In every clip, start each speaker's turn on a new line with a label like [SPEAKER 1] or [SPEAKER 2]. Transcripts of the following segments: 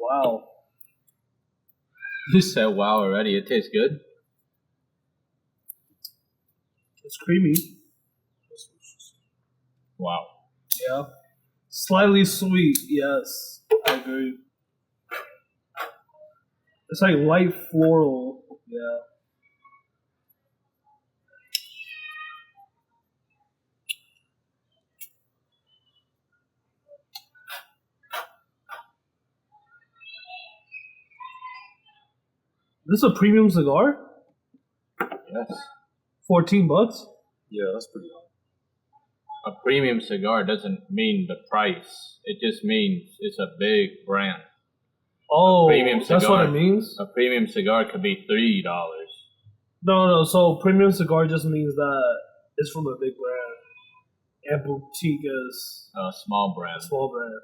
[SPEAKER 1] wow.
[SPEAKER 2] You said wow already. It tastes good.
[SPEAKER 1] It's creamy.
[SPEAKER 2] Wow.
[SPEAKER 1] Yeah. Slightly sweet, yes. I agree. It's like light floral. Yeah. This is a premium cigar?
[SPEAKER 2] Yes.
[SPEAKER 1] $14?
[SPEAKER 3] Yeah, that's pretty high.
[SPEAKER 2] A premium cigar doesn't mean the price. It just means it's a big brand.
[SPEAKER 1] Oh,
[SPEAKER 2] premium
[SPEAKER 1] that's what
[SPEAKER 2] cigar.
[SPEAKER 1] it means?
[SPEAKER 2] A premium cigar could be $3.
[SPEAKER 1] No. So premium cigar just means that it's from a big brand. And boutique is
[SPEAKER 2] A small brand.
[SPEAKER 1] a small brand.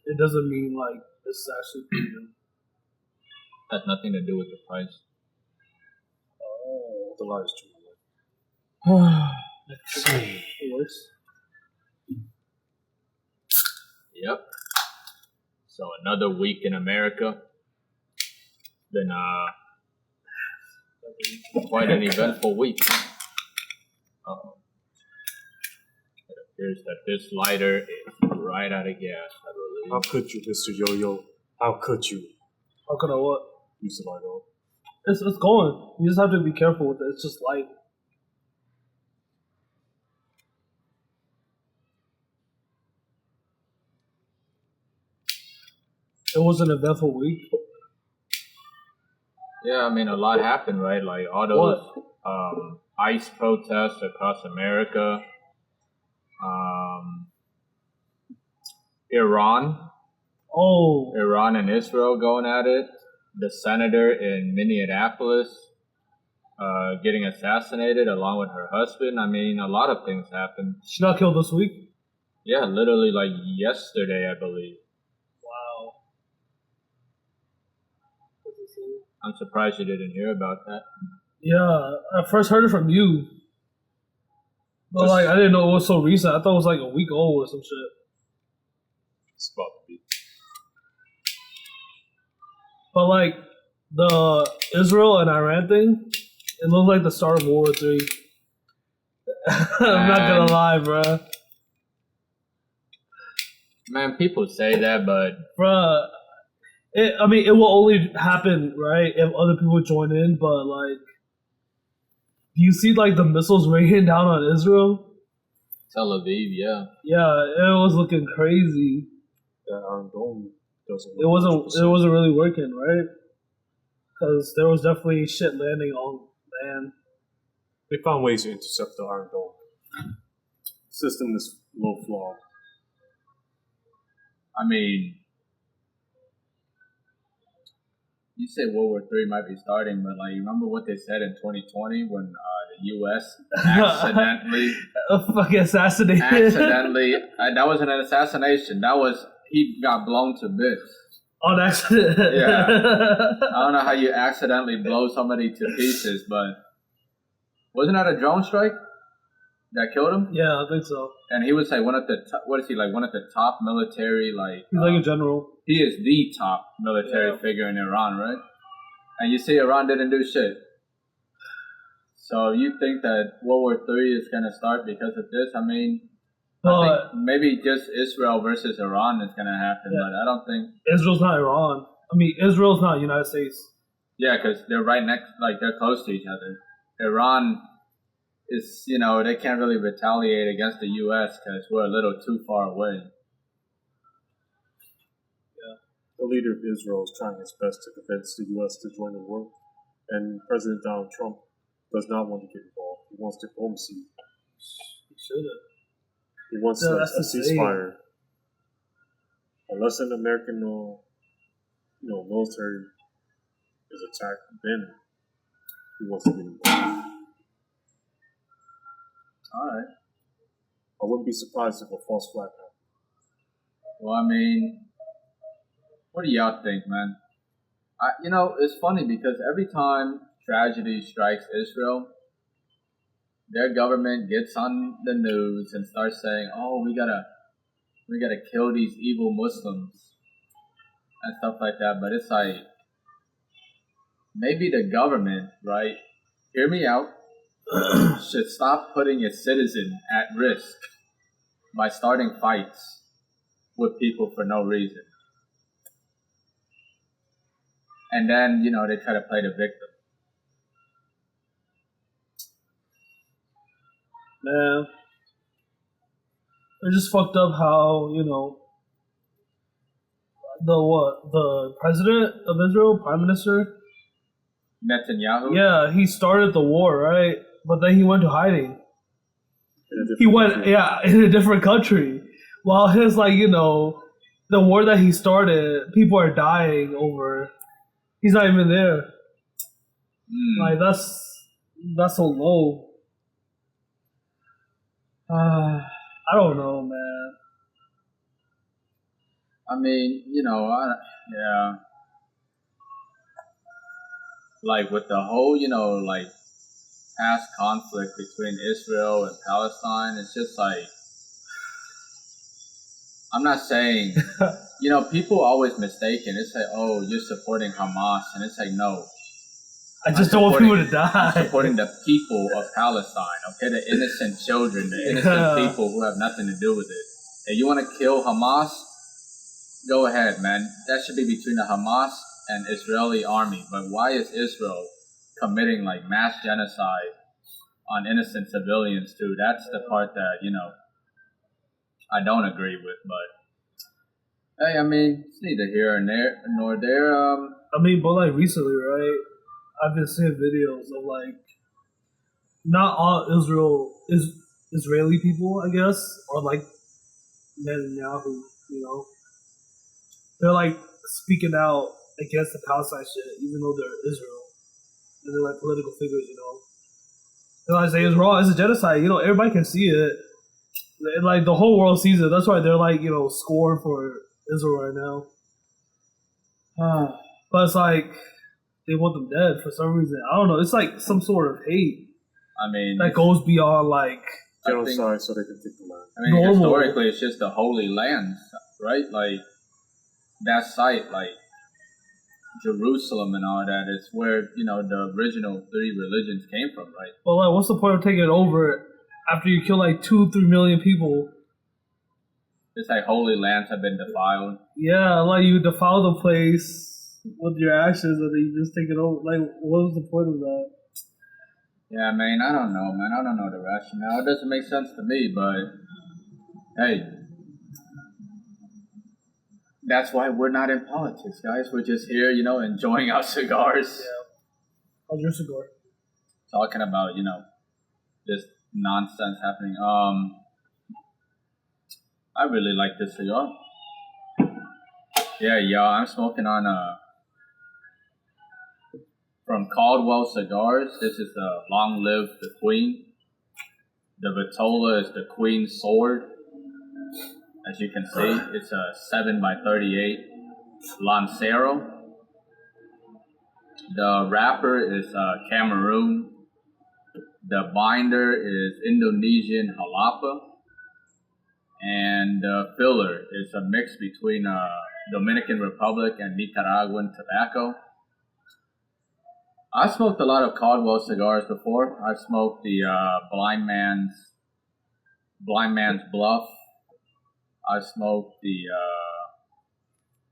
[SPEAKER 1] It doesn't mean like it's actually premium.
[SPEAKER 2] Has nothing to do with the price.
[SPEAKER 1] Oh.
[SPEAKER 3] The light is too low.
[SPEAKER 1] Let's see. It works.
[SPEAKER 2] Yep. So another week in America. Been quite an eventful week. Uh-oh. It appears that this lighter is right out of gas, I believe.
[SPEAKER 3] How could you, Mr. Yo-Yo? How could you
[SPEAKER 1] How can I what?
[SPEAKER 3] use the light on?
[SPEAKER 1] It's going. You just have to be careful with it. It's just light. It was an eventful week.
[SPEAKER 2] Yeah, I mean, a lot happened, right? Like all those ICE protests across America. Iran and Israel going at it. The senator in Minneapolis getting assassinated along with her husband. I mean, a lot of things happened.
[SPEAKER 1] She got killed this week?
[SPEAKER 2] Yeah, literally like yesterday, I believe.
[SPEAKER 1] Wow.
[SPEAKER 2] I'm surprised you didn't hear about that.
[SPEAKER 1] Yeah, I first heard it from you. But like, I didn't know it was so recent. I thought it was like a week old or some shit.
[SPEAKER 3] It's about to be.
[SPEAKER 1] But like, the Israel and Iran thing, it looked like the start of World War III. I'm not gonna lie, bruh.
[SPEAKER 2] Man, people say that, but
[SPEAKER 1] Bruh, it will only happen, right, if other people join in, but like, do you see like the missiles raining down on Israel?
[SPEAKER 2] Tel Aviv, yeah.
[SPEAKER 1] Yeah, it was looking crazy.
[SPEAKER 3] That Iron Dome doesn't.
[SPEAKER 1] It wasn't really working, right? Because there was definitely shit landing on land.
[SPEAKER 3] They found ways to intercept the Iron Dome. System is low flawed.
[SPEAKER 2] I mean, you say World War III might be starting, but like, you remember what they said in 2020 when the U.S. accidentally
[SPEAKER 1] fucking assassinated.
[SPEAKER 2] That wasn't an assassination. That was, he got blown to bits.
[SPEAKER 1] On accident.
[SPEAKER 2] Yeah. I don't know how you accidentally blow somebody to pieces, but wasn't that a drone strike that killed him?
[SPEAKER 1] Yeah, I think so.
[SPEAKER 2] And he was like one of the what is he, like one of the top military, like
[SPEAKER 1] he's like a general.
[SPEAKER 2] He is the top military figure in Iran, right? And you see Iran didn't do shit. So you think that World War III is gonna start because of this? I mean, I think maybe just Israel versus Iran is gonna happen, but I don't think
[SPEAKER 1] Israel's not Iran. I mean, Israel's not United States.
[SPEAKER 2] Yeah, because they're right next, like they're close to each other. Iran is, they can't really retaliate against the U.S. because we're a little too far away.
[SPEAKER 3] Yeah, the leader of Israel is trying his best to convince the U.S. to join the war, and President Donald Trump does not want to get involved. He wants diplomacy.
[SPEAKER 1] He should have.
[SPEAKER 3] He wants a ceasefire. Unless an American, military is attacked, then he wants to get involved.
[SPEAKER 2] All right.
[SPEAKER 3] I wouldn't be surprised if a false flag happened.
[SPEAKER 2] Well, I mean, what do y'all think, man? It's funny because every time tragedy strikes Israel, their government gets on the news and starts saying, "Oh, we gotta kill these evil Muslims." and stuff like that. But it's like maybe the government, right? Hear me out. Should stop putting its citizen at risk by starting fights with people for no reason. And then, they try to play the victim.
[SPEAKER 1] Man, it's just fucked up how the president of Israel, prime minister.
[SPEAKER 2] Netanyahu?
[SPEAKER 1] Yeah, he started the war, right? But then he went to hiding. He went, in a different country. While his, the war that he started, people are dying over. He's not even there. Like, that's so low. I don't know, man.
[SPEAKER 2] I mean, yeah. Like, with the whole, past conflict between Israel and Palestine, it's just like, I'm not saying, people always mistaken. It's like, oh, you're supporting Hamas. And it's like, no.
[SPEAKER 1] I just don't want people to die.
[SPEAKER 2] I'm supporting the people of Palestine, okay? The innocent children, the innocent people who have nothing to do with it. If you want to kill Hamas, go ahead, man. That should be between the Hamas and Israeli army. But why is Israel committing, mass genocide on innocent civilians, too? That's the part that, I don't agree with. But, hey, I mean, it's neither here nor there.
[SPEAKER 1] But, recently, right? I've been seeing videos of not all Israeli people, I guess, or Netanyahu, they're speaking out against the Palestine shit, even though they're Israel and they're political figures, They're saying it's wrong, it's a genocide, everybody can see it, and the whole world sees it. That's why they're scoring for Israel right now. But it's they want them dead for some reason. I don't know. It's some sort of hate.
[SPEAKER 2] I mean,
[SPEAKER 1] that goes beyond
[SPEAKER 3] genocide, so they can take the land.
[SPEAKER 2] I mean, historically, it's just the Holy Land, right? That site, Jerusalem and all that, is where the original 3 religions came from, right?
[SPEAKER 1] Well, what's the point of taking it over after you kill 2-3 million people?
[SPEAKER 2] It's holy lands have been defiled.
[SPEAKER 1] Yeah, you defile the place with your actions, and then you just take it over. What was the point of that?
[SPEAKER 2] Yeah, man, I don't know, man. I don't know the rationale. It doesn't make sense to me, but hey, that's why we're not in politics, guys. We're just here, enjoying our cigars.
[SPEAKER 1] Yeah. How's your cigar?
[SPEAKER 2] Talking about, this nonsense happening. I really like this cigar. Yeah, y'all, I'm smoking on from Caldwell Cigars. This is the Long Live the Queen. The Vitola is the Queen's Sword. As you can see, it's a 7x38 Lancero. The wrapper is Cameroon. The binder is Indonesian Jalapa. And the filler is a mix between Dominican Republic and Nicaraguan tobacco. I smoked a lot of Caldwell cigars before. I smoked the Blind Man's Bluff. I smoked the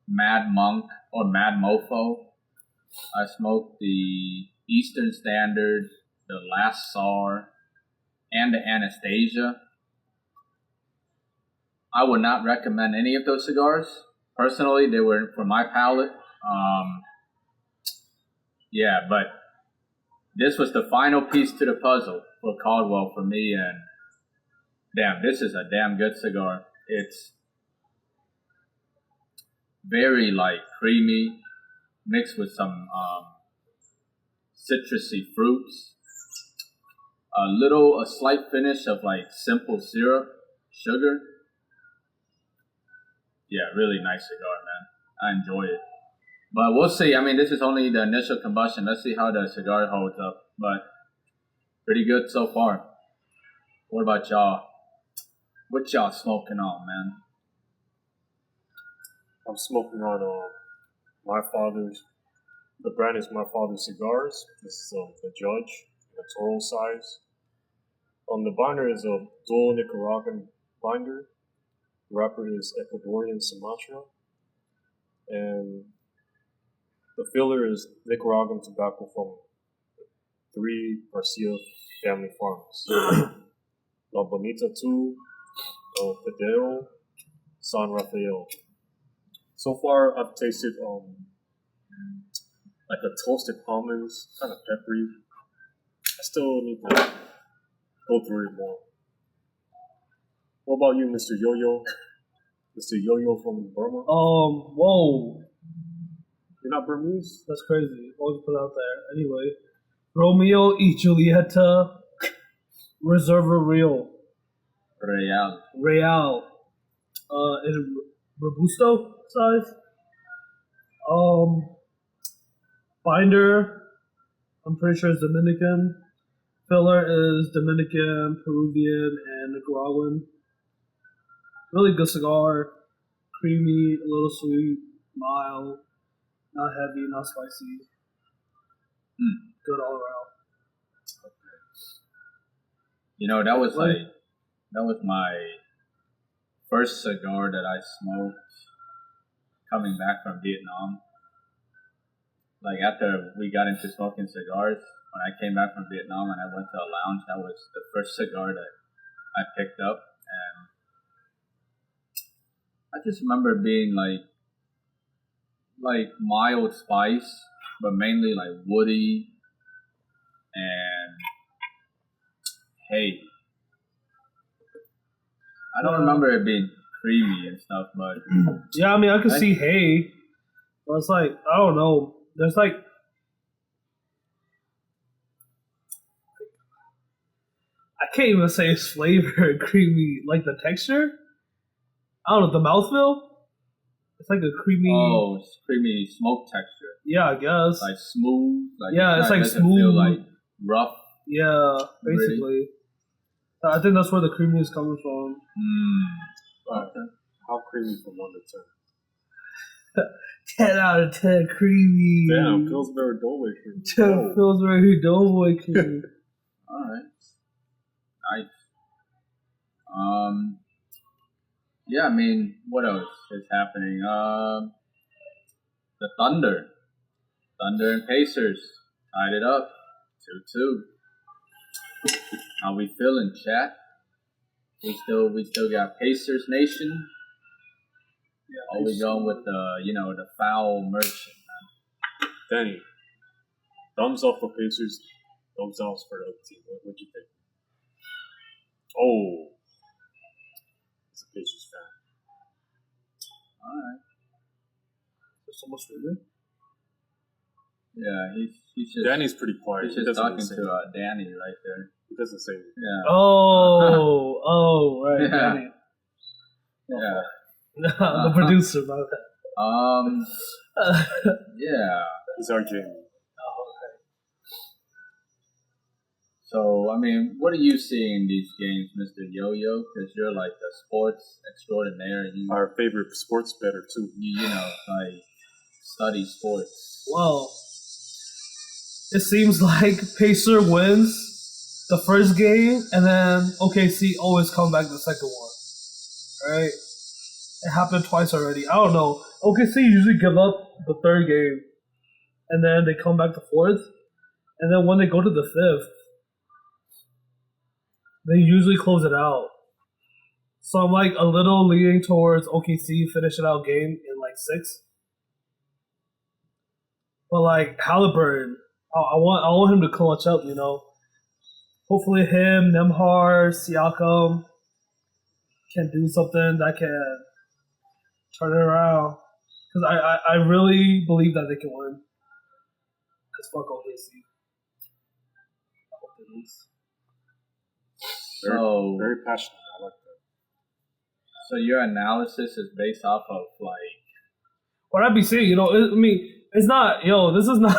[SPEAKER 2] Mad Monk or Mad Mofo. I smoked the Eastern Standard, the Last Czar, and the Anastasia. I would not recommend any of those cigars. Personally, they were for my palate. Yeah, but this was the final piece to the puzzle for Caldwell for me, and damn, this is a damn good cigar. It's very creamy, mixed with some citrusy fruits. A slight finish of simple syrup, sugar. Yeah, really nice cigar, man. I enjoy it. But we'll see. I mean, this is only the initial combustion. Let's see how the cigar holds up. But pretty good so far. What about y'all? What y'all smoking on, man?
[SPEAKER 3] I'm smoking on The brand is My Father's Cigars. This is the Judge, the Toro size. The binder is a dual Nicaraguan binder. The wrapper is Ecuadorian Sumatra. And the filler is Nicaraguan tobacco from 3 Garcia family farms. La Bonita 2, El Pedero, San Rafael. So far, I've tasted like the toasted almonds, kind of peppery. I still need to go through it more. What about you, Mr. Yo-Yo? Mr. Yo-Yo from Burma?
[SPEAKER 1] Whoa.
[SPEAKER 3] You're not Burmese?
[SPEAKER 1] That's crazy. Always put out there. Anyway, Romeo y Julieta Reserva Real. Real. In Robusto size. Binder, I'm pretty sure is Dominican. Filler is Dominican, Peruvian, and Nicaraguan. Really good cigar. Creamy, a little sweet, mild, not heavy, not spicy. Good all around.
[SPEAKER 2] You know, that was my first cigar that I smoked coming back from Vietnam. Like after we got into smoking cigars, when I came back from Vietnam and I went to a lounge, that was the first cigar that I picked up, and I just remember being like mild spice, but mainly like woody and hay. I don't remember it being creamy and stuff, but
[SPEAKER 1] yeah, I mean I could see hay, but it's like I don't know. There's like I can't even say it's flavor creamy, like the texture. I don't know, the mouthfeel. It's like a creamy.
[SPEAKER 2] Oh, it's creamy smoke texture.
[SPEAKER 1] Yeah, I guess.
[SPEAKER 2] Like smooth. Like
[SPEAKER 1] yeah, it's like smooth.
[SPEAKER 2] Feel like rough.
[SPEAKER 1] Yeah, basically. I think that's where the creamy is coming from.
[SPEAKER 2] Okay.
[SPEAKER 3] How creamy from 1 to 10?
[SPEAKER 1] 10 out of 10 creamy.
[SPEAKER 3] Damn, Pillsbury Doughboy creamy.
[SPEAKER 1] 10 Pillsbury Doughboy creamy.
[SPEAKER 2] Alright. Nice. Yeah, I mean, what else is happening? The Thunder and Pacers tied it up 2-2. How we feeling, chat? We still got Pacers Nation. Yeah, are we going with the foul merchant?
[SPEAKER 3] Danny, thumbs up for Pacers, thumbs down for the other team. What you think? Oh, he's a Pacers fan.
[SPEAKER 2] All right.
[SPEAKER 1] There's so much for
[SPEAKER 2] Yeah, he's just
[SPEAKER 3] Danny's pretty quiet.
[SPEAKER 2] He's just talking to Danny right there.
[SPEAKER 3] He doesn't say anything.
[SPEAKER 2] Yeah.
[SPEAKER 1] Oh, right,
[SPEAKER 2] Yeah.
[SPEAKER 1] Danny.
[SPEAKER 2] Yeah.
[SPEAKER 1] The producer, about that.
[SPEAKER 2] Yeah.
[SPEAKER 3] He's our Jamie.
[SPEAKER 1] Oh, okay.
[SPEAKER 2] So, I mean, what are you seeing in these games, Mr. Yo-Yo? Because you're like a sports extraordinaire.
[SPEAKER 3] Our favorite sports bettor, too.
[SPEAKER 2] You like, study sports.
[SPEAKER 1] Well, it seems like Pacer wins the first game, and then OKC always come back the second one. Right? It happened twice already. I don't know. OKC usually give up the third game, and then they come back the fourth, and then when they go to the fifth, they usually close it out. So I'm like a little leaning towards OKC finishing out game in like 6. But like Halliburton, I want him to clutch up, Hopefully him, Nemhar, Siakam can do something that can turn it around. Because I really believe that they can win. Because fuck OKC. I hope they lose.
[SPEAKER 3] Very passionate. I like that.
[SPEAKER 2] So your analysis is based off of like
[SPEAKER 1] what I'd be saying, it's not, this is not.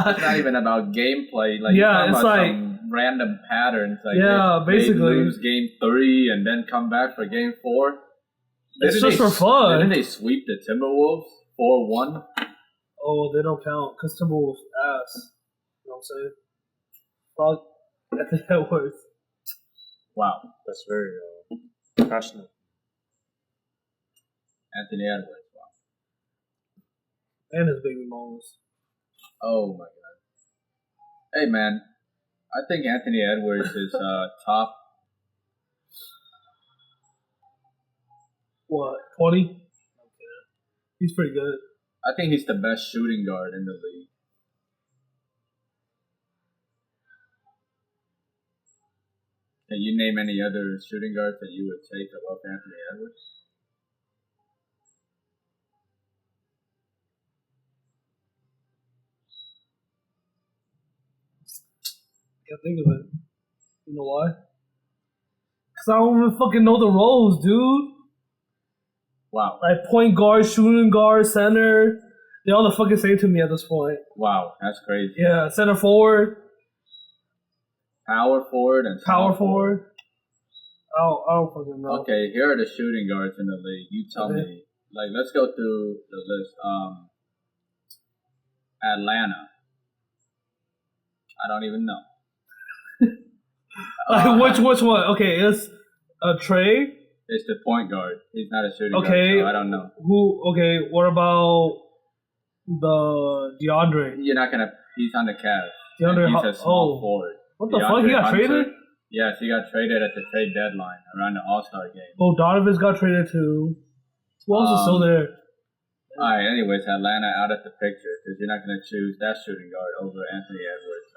[SPEAKER 2] It's not even about gameplay. Like
[SPEAKER 1] yeah, it's like
[SPEAKER 2] some random patterns. Like
[SPEAKER 1] basically
[SPEAKER 2] they lose game 3 and then come back for game 4.
[SPEAKER 1] It's just for fun.
[SPEAKER 2] Didn't they sweep the Timberwolves 4-1?
[SPEAKER 1] Oh, they don't count because Timberwolves ass. You know what I'm saying? Fuck Anthony Edwards.
[SPEAKER 2] Wow.
[SPEAKER 3] That's very passionate.
[SPEAKER 2] Anthony Edwards. Wow.
[SPEAKER 1] And his baby mamas.
[SPEAKER 2] Oh my god. Hey man, I think Anthony Edwards is top.
[SPEAKER 1] What, 20? Okay. He's pretty good.
[SPEAKER 2] I think he's the best shooting guard in the league. Can you name any other shooting guards that you would take above Anthony Edwards?
[SPEAKER 1] Can't think of it. You know why? Because I don't even fucking know the roles, dude.
[SPEAKER 2] Wow.
[SPEAKER 1] Like point guard, shooting guard, center. They're all the fucking same to me at this point.
[SPEAKER 2] Wow, that's crazy.
[SPEAKER 1] Yeah, center forward.
[SPEAKER 2] Power forward and
[SPEAKER 1] Power forward. I don't fucking know.
[SPEAKER 2] Okay, here are the shooting guards in the league. You tell me. Like, let's go through the list. Atlanta. I don't even know.
[SPEAKER 1] Which one? Okay, it's Trey.
[SPEAKER 2] It's the point guard. He's not a shooting
[SPEAKER 1] Okay,
[SPEAKER 2] guard, so I don't know.
[SPEAKER 1] Who? Okay, what about the DeAndre?
[SPEAKER 2] You're not gonna. He's on the Cavs.
[SPEAKER 1] DeAndre,
[SPEAKER 2] he's a small forward.
[SPEAKER 1] What the fuck? He got
[SPEAKER 2] Hunter.
[SPEAKER 1] traded?
[SPEAKER 2] Yes, he got traded at the trade deadline around the All-Star game.
[SPEAKER 1] Oh, Donovan's got traded too. Who else is still there?
[SPEAKER 2] All right. Anyways, Atlanta out of the picture because you're not gonna choose that shooting guard over Anthony Edwards.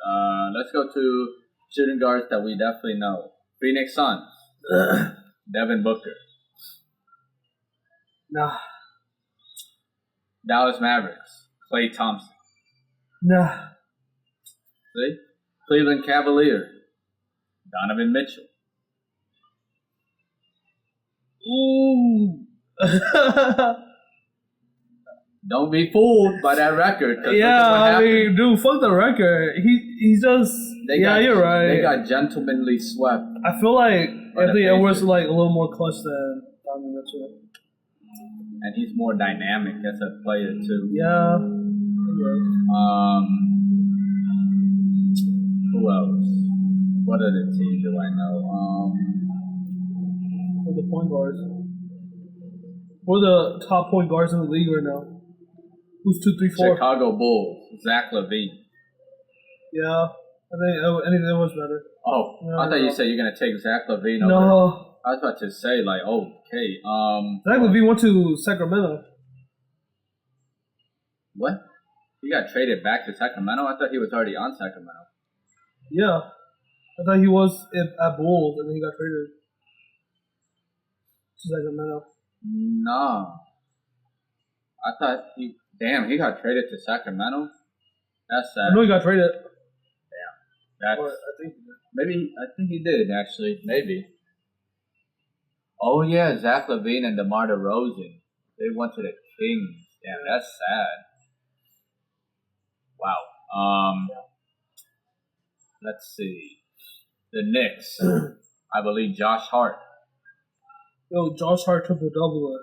[SPEAKER 2] Let's go to shooting guards that we definitely know. Phoenix Suns. Devin Booker.
[SPEAKER 1] Nah.
[SPEAKER 2] Dallas Mavericks. Klay Thompson.
[SPEAKER 1] Nah.
[SPEAKER 2] See? Cleveland Cavaliers. Donovan Mitchell.
[SPEAKER 1] Ooh.
[SPEAKER 2] Don't be fooled by that record.
[SPEAKER 1] Yeah, I mean, dude, fuck the record. He's just. You're right.
[SPEAKER 2] They got gentlemanly swept.
[SPEAKER 1] I feel like Anthony Edwards is like a little more clutch than Donovan Mitchell.
[SPEAKER 2] And he's more dynamic as a player too.
[SPEAKER 1] Yeah.
[SPEAKER 2] Who else? What other team do I know?
[SPEAKER 1] Who are the point guards? Who are the top point guards in the league right now? Who's 2, 3, 4?
[SPEAKER 2] Chicago Bulls. Zach LaVine.
[SPEAKER 1] Yeah. I think anything that was better.
[SPEAKER 2] Oh,
[SPEAKER 1] No,
[SPEAKER 2] I thought you said you're gonna take Zach LaVine over.
[SPEAKER 1] No.
[SPEAKER 2] I was about to say like, okay.
[SPEAKER 1] Zach LaVine went to Sacramento.
[SPEAKER 2] What? He got traded back to Sacramento? I thought he was already on Sacramento.
[SPEAKER 1] Yeah. I thought he was at Bulls and then he got traded to Sacramento.
[SPEAKER 2] No. I thought he got traded to Sacramento? That's sad.
[SPEAKER 1] I know he got traded.
[SPEAKER 2] That's,
[SPEAKER 1] Or I think he did.
[SPEAKER 2] maybe, I think he did actually. Maybe. Oh yeah, Zach LaVine and DeMar DeRozan. They went to the Kings. Damn, that's sad. Wow. Let's see. The Knicks. I believe Josh Hart.
[SPEAKER 1] Yo, Josh Hart triple-double it.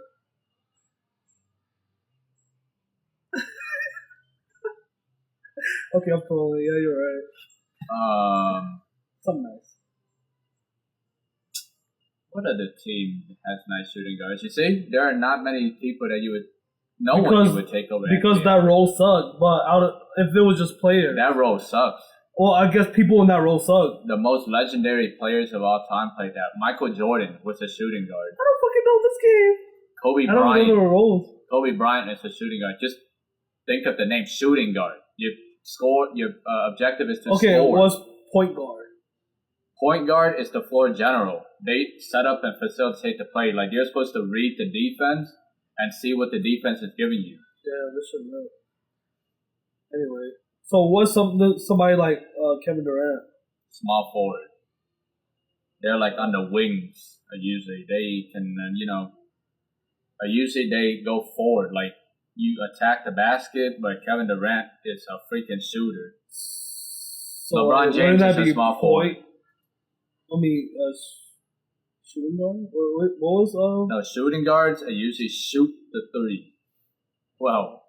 [SPEAKER 1] Okay, I'm trolling. Yeah, you're right. Something nice.
[SPEAKER 2] What other team has nice shooting guards? You see, there are not many people that you would. No one
[SPEAKER 1] Because-
[SPEAKER 2] you would take over.
[SPEAKER 1] Because
[SPEAKER 2] Anthony.
[SPEAKER 1] that role sucked, but if it was just players.
[SPEAKER 2] That role sucks.
[SPEAKER 1] Well, I guess people in that role suck.
[SPEAKER 2] The most legendary players of all time played that. Michael Jordan was a shooting guard.
[SPEAKER 1] I don't fucking know this game.
[SPEAKER 2] Kobe
[SPEAKER 1] I don't know
[SPEAKER 2] Bryant.
[SPEAKER 1] the roles.
[SPEAKER 2] Kobe Bryant is a shooting guard. Just think of the name shooting guard. Your score. Your objective is to
[SPEAKER 1] Okay,
[SPEAKER 2] score.
[SPEAKER 1] it was point guard.
[SPEAKER 2] Point guard is the floor general. They set up and facilitate the play. Like you're supposed to read the defense and see what the defense is giving you.
[SPEAKER 1] Yeah, this should know. Anyway, so what's somebody like Kevin Durant?
[SPEAKER 2] Small forward. They're like on the wings. Usually they can, usually they go forward. Like you attack the basket, but Kevin Durant is a freaking shooter.
[SPEAKER 1] So
[SPEAKER 2] LeBron James is a small forward.
[SPEAKER 1] Shooting guard? What was
[SPEAKER 2] No, shooting guards usually shoot the three. Well,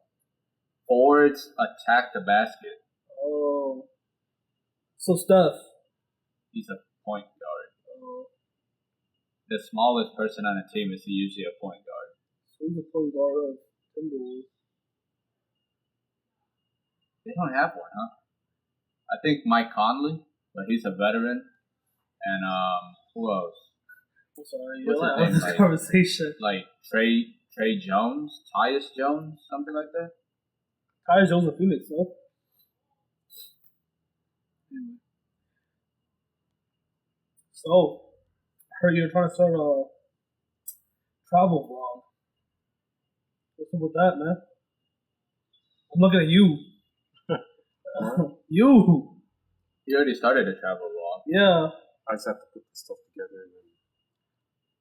[SPEAKER 2] forwards attack the basket.
[SPEAKER 1] Oh. So Steph.
[SPEAKER 2] He's a point guard.
[SPEAKER 1] Oh.
[SPEAKER 2] The smallest person on a team is usually a point guard.
[SPEAKER 1] So who's the point guard of Timberwolves?
[SPEAKER 2] They don't have one, huh? I think Mike Conley, but he's a veteran. And who else?
[SPEAKER 1] I'm sorry,
[SPEAKER 2] What's
[SPEAKER 1] you're
[SPEAKER 2] his name?
[SPEAKER 1] this
[SPEAKER 2] Like-
[SPEAKER 1] conversation.
[SPEAKER 2] Like Trey Jones, Tyus Jones, something like that.
[SPEAKER 1] Tyus Jones of Phoenix, no? Anyway. So, I heard you're trying to start a travel vlog. What's up with that, man? I'm looking at you. You!
[SPEAKER 2] He already started a travel vlog.
[SPEAKER 1] Yeah.
[SPEAKER 3] I just have to put this stuff together. And then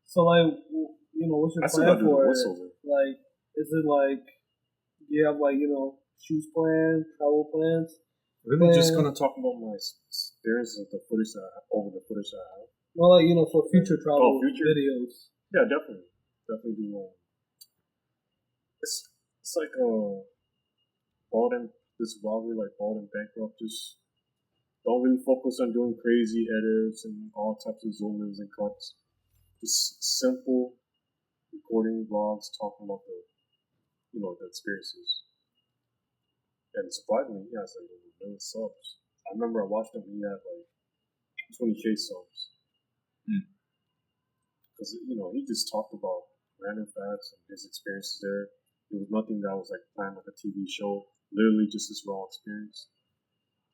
[SPEAKER 1] So, like, you know, what's your
[SPEAKER 3] I still gotta
[SPEAKER 1] plan
[SPEAKER 3] do the
[SPEAKER 1] for it?
[SPEAKER 3] voiceover.
[SPEAKER 1] Like, is it like, do you have, like, you know, shoes plans, travel plans?
[SPEAKER 3] Really, just gonna talk about my experiences with the footage that over the footage that I have.
[SPEAKER 1] Well, like, you know, for future travel
[SPEAKER 3] future?
[SPEAKER 1] videos.
[SPEAKER 3] Yeah, definitely do. It's like this vlogger like Bald and Bankrupt just don't really focus on doing crazy edits and all types of zoom ins and cuts. Just simple recording vlogs talking about the experiences. And surprisingly, he has like 1 million subs. I remember I watched him, he had like 20K subs. Because, he just talked about random facts and his experiences there. It was nothing that was like planned like a TV show. Literally just his raw experience.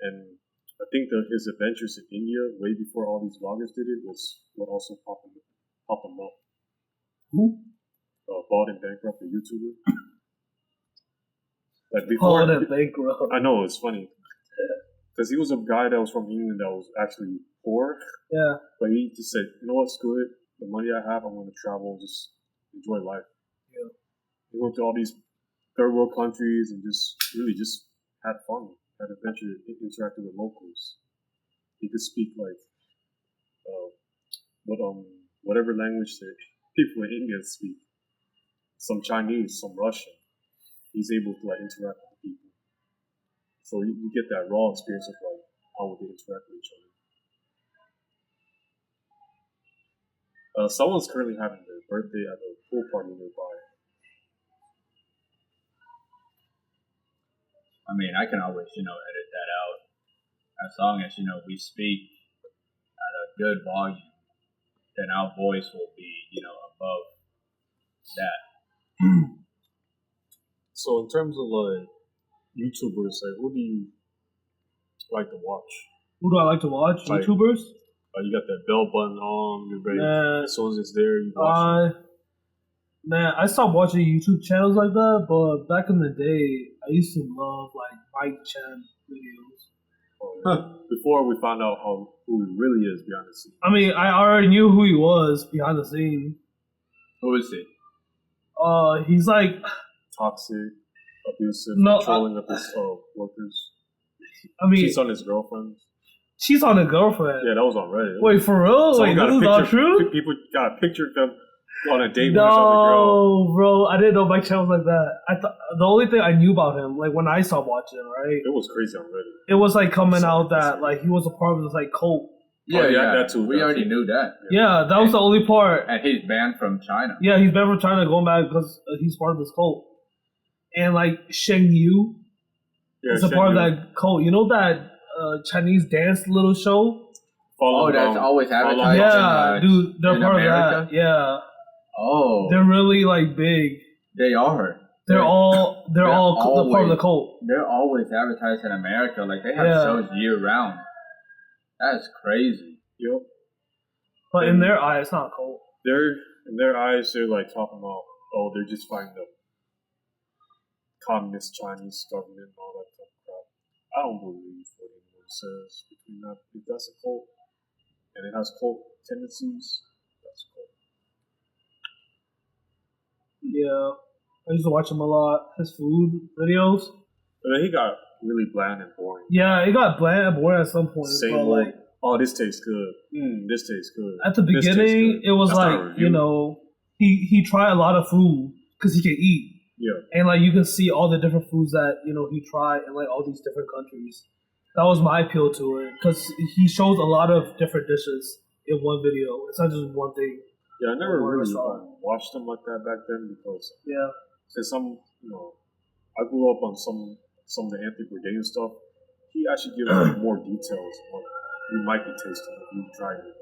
[SPEAKER 3] And I think that his adventures in India, way before all these vloggers did it, was what also popped him up.
[SPEAKER 1] Who?
[SPEAKER 3] Bald and Bankrupt, the YouTuber. Like before,
[SPEAKER 1] Bald and Bankrupt.
[SPEAKER 3] I know, it's funny. Because he was a guy that was from England that was actually poor.
[SPEAKER 1] Yeah.
[SPEAKER 3] But he just said, you know what, screw it. The money I have, I'm going to travel and just enjoy life.
[SPEAKER 1] Yeah.
[SPEAKER 3] He went to all these third world countries and just had fun, had adventure, interacted with locals. He could speak like whatever language that people in India speak. Some Chinese, some Russian. He's able to like interact with people. So you get that raw experience of like how would they interact with each other. Someone's currently having their birthday at a pool party nearby.
[SPEAKER 2] I mean, I can always, edit that out. As long as, we speak at a good volume, then our voice will be, above that.
[SPEAKER 3] So in terms of like YouTubers, like who do you like to watch?
[SPEAKER 1] Who do I like to watch?
[SPEAKER 3] Like,
[SPEAKER 1] YouTubers?
[SPEAKER 3] You got that bell button on, you're ready.
[SPEAKER 1] Man,
[SPEAKER 3] As soon as it's there, you watch it.
[SPEAKER 1] Man, I stopped watching YouTube channels like that, but back in the day, I used to love like Mike Chen videos.
[SPEAKER 3] Before we found out who he really is behind the scenes.
[SPEAKER 1] I mean, I already knew who he was behind the scenes.
[SPEAKER 2] Who is he?
[SPEAKER 1] He's like
[SPEAKER 3] Toxic, abusive,
[SPEAKER 1] No,
[SPEAKER 3] controlling of his workers.
[SPEAKER 1] I mean,
[SPEAKER 3] Cheats on his girlfriends.
[SPEAKER 1] she's on a girlfriend.
[SPEAKER 3] Yeah, that was on Reddit.
[SPEAKER 1] Wait, for real?
[SPEAKER 3] Someone
[SPEAKER 1] Wait,
[SPEAKER 3] got
[SPEAKER 1] this
[SPEAKER 3] a
[SPEAKER 1] is not
[SPEAKER 3] picture-
[SPEAKER 1] true?
[SPEAKER 3] People got a picture of them on a date with his other girl.
[SPEAKER 1] No, bro, I didn't know Mike Chen was like that. I thought the only thing I knew about him, like when I stopped watching, right,
[SPEAKER 3] It was crazy on Reddit.
[SPEAKER 1] it was like coming
[SPEAKER 3] So-
[SPEAKER 1] out that like he was a part of this like cult.
[SPEAKER 2] Yeah,
[SPEAKER 3] that too.
[SPEAKER 2] We
[SPEAKER 3] that
[SPEAKER 2] already
[SPEAKER 3] too.
[SPEAKER 2] knew that.
[SPEAKER 1] Yeah, that was the only part.
[SPEAKER 2] And he's banned from China.
[SPEAKER 1] Yeah, he's been from China going back because he's part of this cult. And like Sheng Yu
[SPEAKER 3] Yeah,
[SPEAKER 1] is a
[SPEAKER 3] Shen
[SPEAKER 1] part of
[SPEAKER 3] Yu.
[SPEAKER 1] that cult. You know that Chinese dance little show?
[SPEAKER 3] Follow
[SPEAKER 2] Oh, that's
[SPEAKER 3] along.
[SPEAKER 2] always
[SPEAKER 3] Follow
[SPEAKER 2] advertised.
[SPEAKER 1] Yeah, dude, they're
[SPEAKER 2] in
[SPEAKER 1] part
[SPEAKER 2] America?
[SPEAKER 1] of that. Yeah,
[SPEAKER 2] Oh,
[SPEAKER 1] they're really like big.
[SPEAKER 2] they are.
[SPEAKER 1] They're all
[SPEAKER 2] they're
[SPEAKER 1] part of the
[SPEAKER 2] always-
[SPEAKER 1] cult.
[SPEAKER 2] They're always advertised in America. Like they have
[SPEAKER 1] Yeah.
[SPEAKER 2] shows year round. That's crazy.
[SPEAKER 3] Yep.
[SPEAKER 1] But in their eyes, it's not a cult.
[SPEAKER 3] In their eyes, they're like talking about, oh, they're just fighting the communist Chinese government and all that type of crap. I don't believe what anyone says between that. If that's a cult and it has cult tendencies, that's a cult.
[SPEAKER 1] Yeah, I used to watch him a lot. His food videos.
[SPEAKER 3] But then he got really bland and boring.
[SPEAKER 1] Yeah, it got bland and boring at some point.
[SPEAKER 3] Same
[SPEAKER 1] but
[SPEAKER 3] old,
[SPEAKER 1] like
[SPEAKER 3] oh, this tastes good. This tastes good.
[SPEAKER 1] at the
[SPEAKER 3] This tastes
[SPEAKER 1] beginning,
[SPEAKER 3] good.
[SPEAKER 1] it was
[SPEAKER 3] That's not a
[SPEAKER 1] like
[SPEAKER 3] review.
[SPEAKER 1] he tried a lot of food because he could eat.
[SPEAKER 3] Yeah.
[SPEAKER 1] And like you can see all the different foods that he tried in like all these different countries. That was my appeal to it because he shows a lot of different dishes in one video. It's not just one thing.
[SPEAKER 3] Yeah, I never really
[SPEAKER 1] restaurant.
[SPEAKER 3] watched them like that back then because
[SPEAKER 1] Yeah.
[SPEAKER 3] since I grew up on some of the Anthony Bourdain stuff. He actually gives like more details of what you might be tasting if you tried it.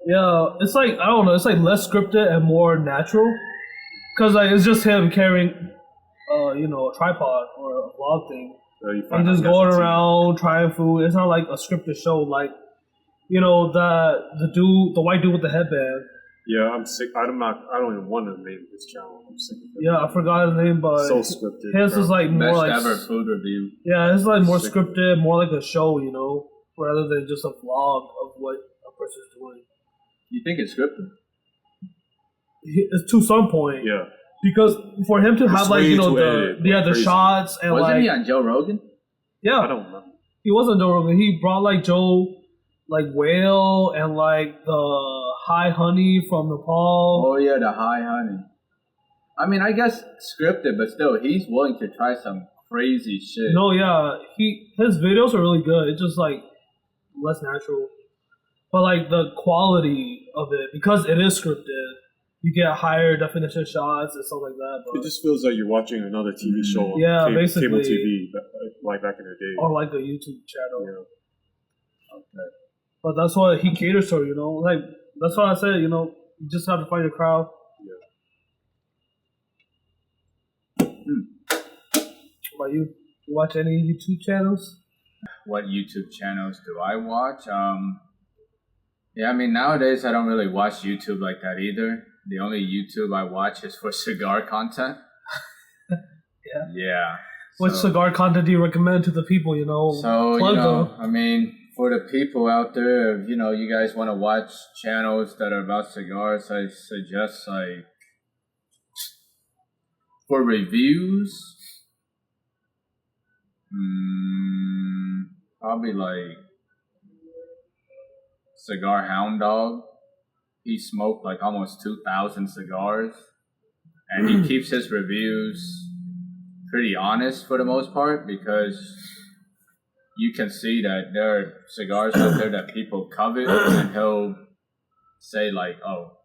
[SPEAKER 1] Yeah, it's like I don't know. It's like less scripted and more natural, cause like it's just him carrying, a tripod or a vlog thing, and just going around trying food. It's not like a scripted show, like the white dude with the headband.
[SPEAKER 3] Yeah, I'm sick. I don't even want to name this channel. I'm sick of it.
[SPEAKER 1] Yeah, I forgot his name, but
[SPEAKER 3] so scripted.
[SPEAKER 1] His is like more
[SPEAKER 2] best
[SPEAKER 1] like
[SPEAKER 2] ever food review.
[SPEAKER 1] Yeah, it's like more scripted, more like a show, rather than just a vlog of what a person's doing.
[SPEAKER 2] You think it's scripted?
[SPEAKER 1] It's to some point.
[SPEAKER 3] Yeah.
[SPEAKER 1] Because for him to have like the shots and
[SPEAKER 2] wasn't
[SPEAKER 1] like
[SPEAKER 2] he on Joe Rogan?
[SPEAKER 1] Yeah,
[SPEAKER 3] I don't remember.
[SPEAKER 1] He wasn't Joe Rogan. He brought like Joe, like whale and like the high honey from Nepal.
[SPEAKER 2] Oh yeah, the high honey. I mean, I guess scripted, but still, he's willing to try some crazy shit.
[SPEAKER 1] No, yeah, his videos are really good. It's just like less natural, but like the quality of it because it is scripted. You get higher definition shots and stuff like that. But
[SPEAKER 3] it just feels like you're watching another TV show on
[SPEAKER 1] basically,
[SPEAKER 3] cable TV, like back in the day.
[SPEAKER 1] Or like a YouTube channel.
[SPEAKER 3] Yeah.
[SPEAKER 2] Okay.
[SPEAKER 1] But that's what he caters to, Like, that's why I said, you just have to find your crowd.
[SPEAKER 3] Yeah.
[SPEAKER 1] What about you? You watch any YouTube channels?
[SPEAKER 2] What YouTube channels do I watch? Yeah, I mean, nowadays I don't really watch YouTube like that either. The only YouTube I watch is for cigar content. Yeah.
[SPEAKER 1] What cigar content do you recommend to the people,
[SPEAKER 2] So, I mean, for the people out there, if, you guys want to watch channels that are about cigars, I suggest, like, for reviews, probably, like, Cigar Hound Dog. He smoked like almost 2,000 cigars, and he keeps his reviews pretty honest for the most part because you can see that there are cigars out there that people covet, and he'll say like, "Oh,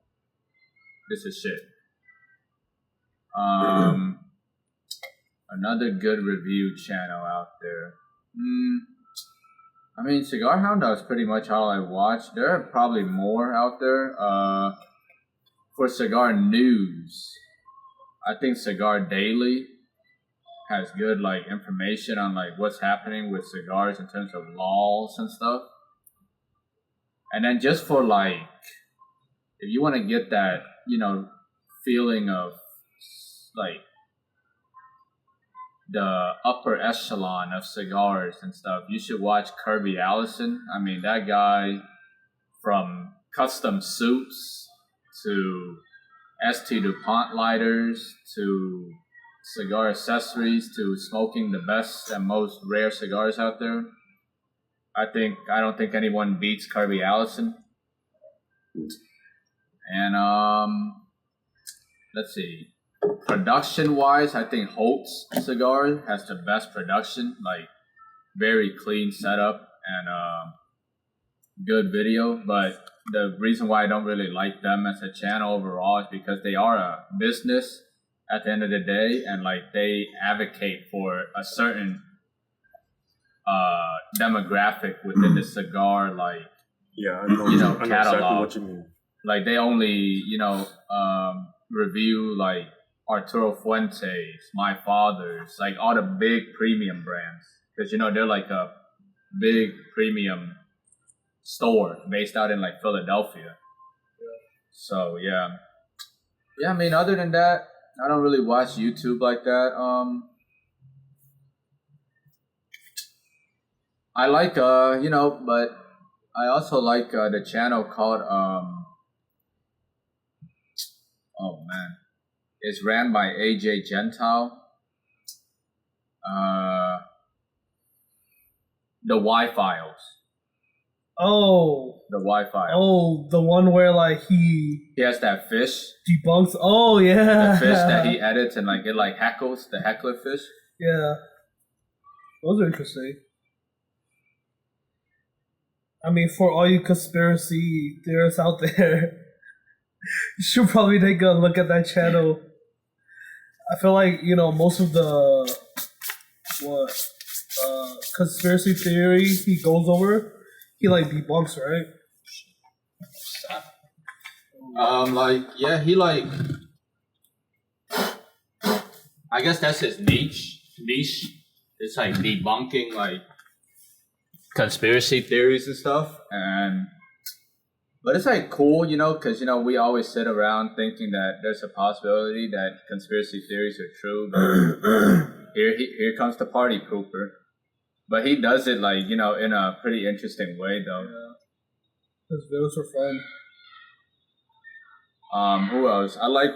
[SPEAKER 2] this is shit." Another good review channel out there. I mean, Cigar Hound Dog is pretty much all I watch. There are probably more out there. For cigar news, I think Cigar Daily has good like information on like what's happening with cigars in terms of laws and stuff. And then just for like, if you want to get that, feeling of like the upper echelon of cigars and stuff, you should watch Kirby Allison. I mean, that guy, from custom suits to St. DuPont lighters to cigar accessories to smoking the best and most rare cigars out there. I don't think anyone beats Kirby Allison. And let's see. Production-wise, I think Holt's Cigar has the best production, like very clean setup and good video. But the reason why I don't really like them as a channel overall is because they are a business at the end of the day, and like they advocate for a certain demographic within the cigar, like
[SPEAKER 3] I know
[SPEAKER 2] catalog.
[SPEAKER 3] Exactly what you mean.
[SPEAKER 2] Like they only review like Arturo Fuentes, My Father's, like all the big premium brands, because they're like a big premium store based out in like Philadelphia. So yeah. I mean, other than that, I don't really watch YouTube like that. I like but I also like the channel called oh man, it's ran by AJ Gentile. The Y Files.
[SPEAKER 1] Oh.
[SPEAKER 2] The Wi-Fi.
[SPEAKER 1] Oh, the one where like he
[SPEAKER 2] has that fish.
[SPEAKER 1] Debunks. Oh yeah.
[SPEAKER 2] The fish that he edits and like it like heckles the heckler fish.
[SPEAKER 1] Yeah. Those are interesting. I mean, for all you conspiracy theorists out there, you should probably take a look at that channel. I feel like, most of the conspiracy theory he goes over, he like debunks, right?
[SPEAKER 2] He like I guess that's his niche. It's like debunking like conspiracy theories and stuff, but it's like cool, because we always sit around thinking that there's a possibility that conspiracy theories are true. But here comes the party pooper. But he does it like in a pretty interesting way though.
[SPEAKER 1] Yeah. His videos are fun.
[SPEAKER 2] Who else? I like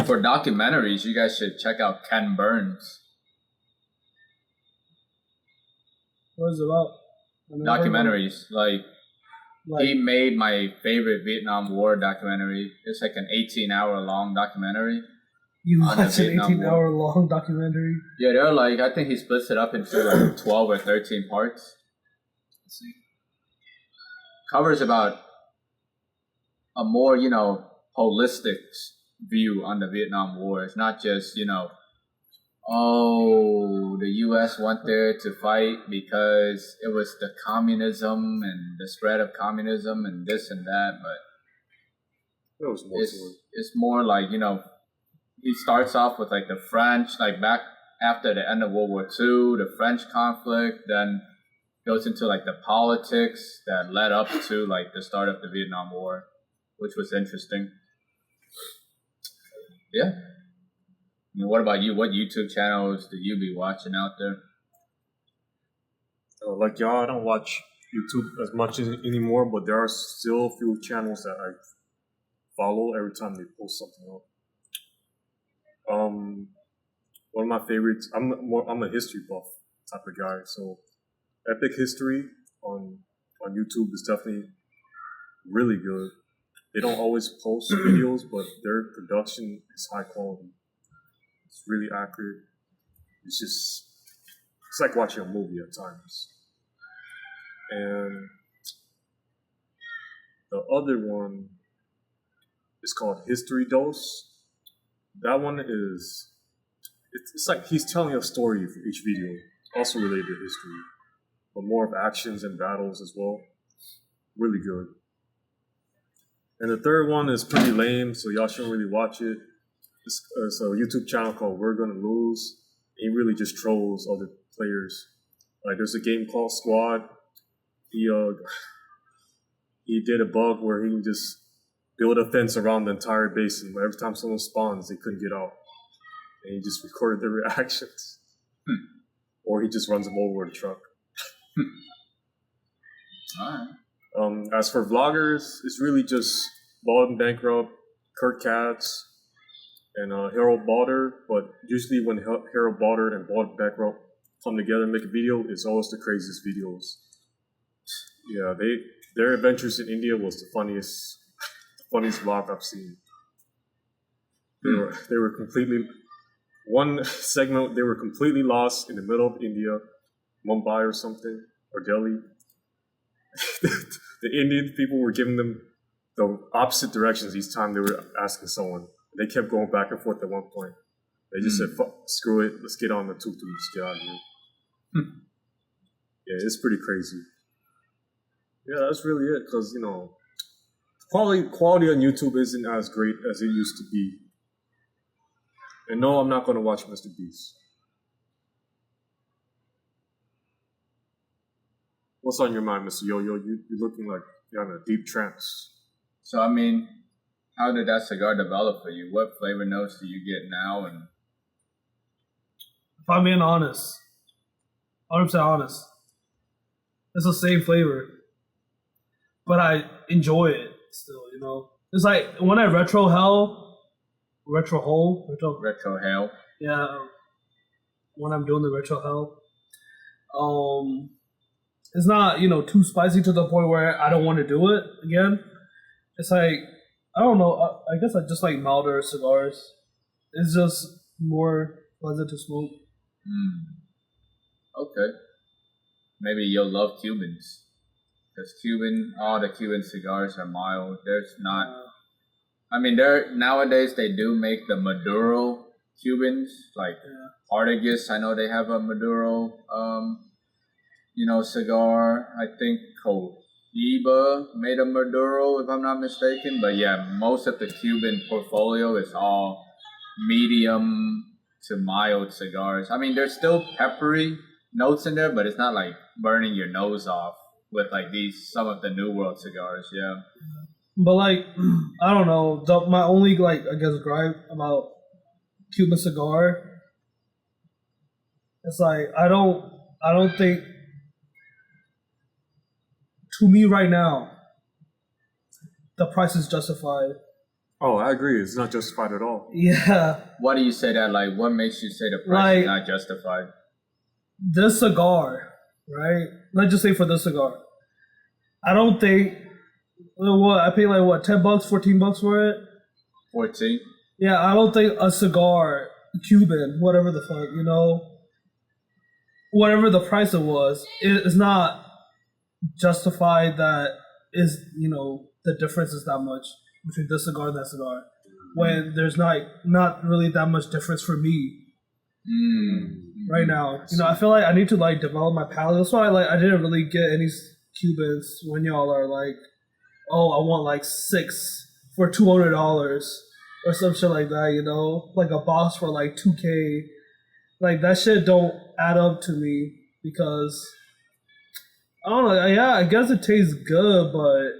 [SPEAKER 2] for documentaries. You guys should check out Ken Burns.
[SPEAKER 1] What is it about?
[SPEAKER 2] Documentaries. Like he made my favorite Vietnam War documentary. It's like an 18-hour long documentary.
[SPEAKER 1] You watch an 18-hour long documentary?
[SPEAKER 2] Yeah, they're like, I think he splits it up into like 12 or 13 parts. Let's see. Covers about a more, holistic view on the Vietnam War. It's not just, the U.S. went there to fight because it was the communism and the spread of communism and this and that, but it's more like, he starts off with like the French, like back after the end of World War II, the French conflict, then goes into like the politics that led up to like the start of the Vietnam War, which was interesting. Yeah. I mean, what about you? What YouTube channels do you be watching out there?
[SPEAKER 3] Like y'all, I don't watch YouTube as much anymore, but there are still a few channels that I follow every time they post something up. One of my favorites. I'm a history buff type of guy, so Epic History on YouTube is definitely really good. They don't always post videos, but their production is high quality. It's really accurate. It's like watching a movie at times. And the other one is called History Dose. That one it's like he's telling a story for each video, also related to history, but more of actions and battles as well. Really good. And the third one is pretty lame, so y'all shouldn't really watch it. It's a YouTube channel called We're Gonna Lose. He really just trolls other players. Like there's a game called Squad. He did a bug where he can just build a fence around the entire basin. But every time someone spawns, they couldn't get out. And he just recorded their reactions. Or he just runs them over with a truck.
[SPEAKER 2] Alright.
[SPEAKER 3] As for vloggers, it's really just Bald and Bankrupt, Kurt Katz, and Harold Balder. But usually when Harold Balder and Bald and Bankrupt come together and make a video, it's always the craziest videos. Yeah, their adventures in India was the funniest vlog I've seen. They were completely one segment. They were completely lost in the middle of India, Mumbai or something, or Delhi. The Indian people were giving them the opposite directions each time they were asking someone. They kept going back and forth at one point. They just said, screw it, let's get on the tuk-tuk, let's get out of here. Yeah, it's pretty crazy. Yeah, that's really it, because, quality on YouTube isn't as great as it used to be. And no, I'm not going to watch Mr. Beast. What's on your mind, Mr. Yo-Yo? You're looking like you're in a deep trance.
[SPEAKER 2] So, I mean, how did that cigar develop for you? What flavor notes do you get now? And
[SPEAKER 1] if I'm being honest, 100% honest, it's the same flavor, but I enjoy it still. It's like when I retro hell. Yeah, when I'm doing the retro hell, It's not, too spicy to the point where I don't want to do it again. It's like, I don't know. I guess I just like milder cigars. It's just more pleasant to smoke.
[SPEAKER 2] Okay. Maybe you'll love Cubans. Because all the Cuban cigars are mild. There's not... I mean, nowadays they do make the Maduro Cubans. Like Artigas, I know they have a Maduro, cigar. I think Cohiba made a Maduro, if I'm not mistaken. But yeah, most of the Cuban portfolio is all medium to mild cigars. I mean, there's still peppery notes in there, but it's not like burning your nose off with like some of the New World cigars. Yeah.
[SPEAKER 1] But like, I don't know. My only gripe about Cuban cigar, it's like I don't think, to me right now, the price is justified.
[SPEAKER 3] Oh, I agree. It's not justified at all.
[SPEAKER 1] Yeah.
[SPEAKER 2] Why do you say that? Like, what makes you say the price is not justified?
[SPEAKER 1] This cigar, right? Let's just say for this cigar, I don't think. I paid like $10, $14 for it.
[SPEAKER 2] 14.
[SPEAKER 1] Yeah, I don't think a cigar, Cuban, whatever the fuck, whatever the price it was, it's not justified that the difference is that much between this cigar and that cigar, when there's not really that much difference for me right now. I feel like I need to develop my palate. That's why I didn't really get any Cubans when y'all are like, oh, I want 6 for $200 or some shit like that, like a box for $2K. Like that shit don't add up to me because I don't know. Yeah, I guess it tastes good, but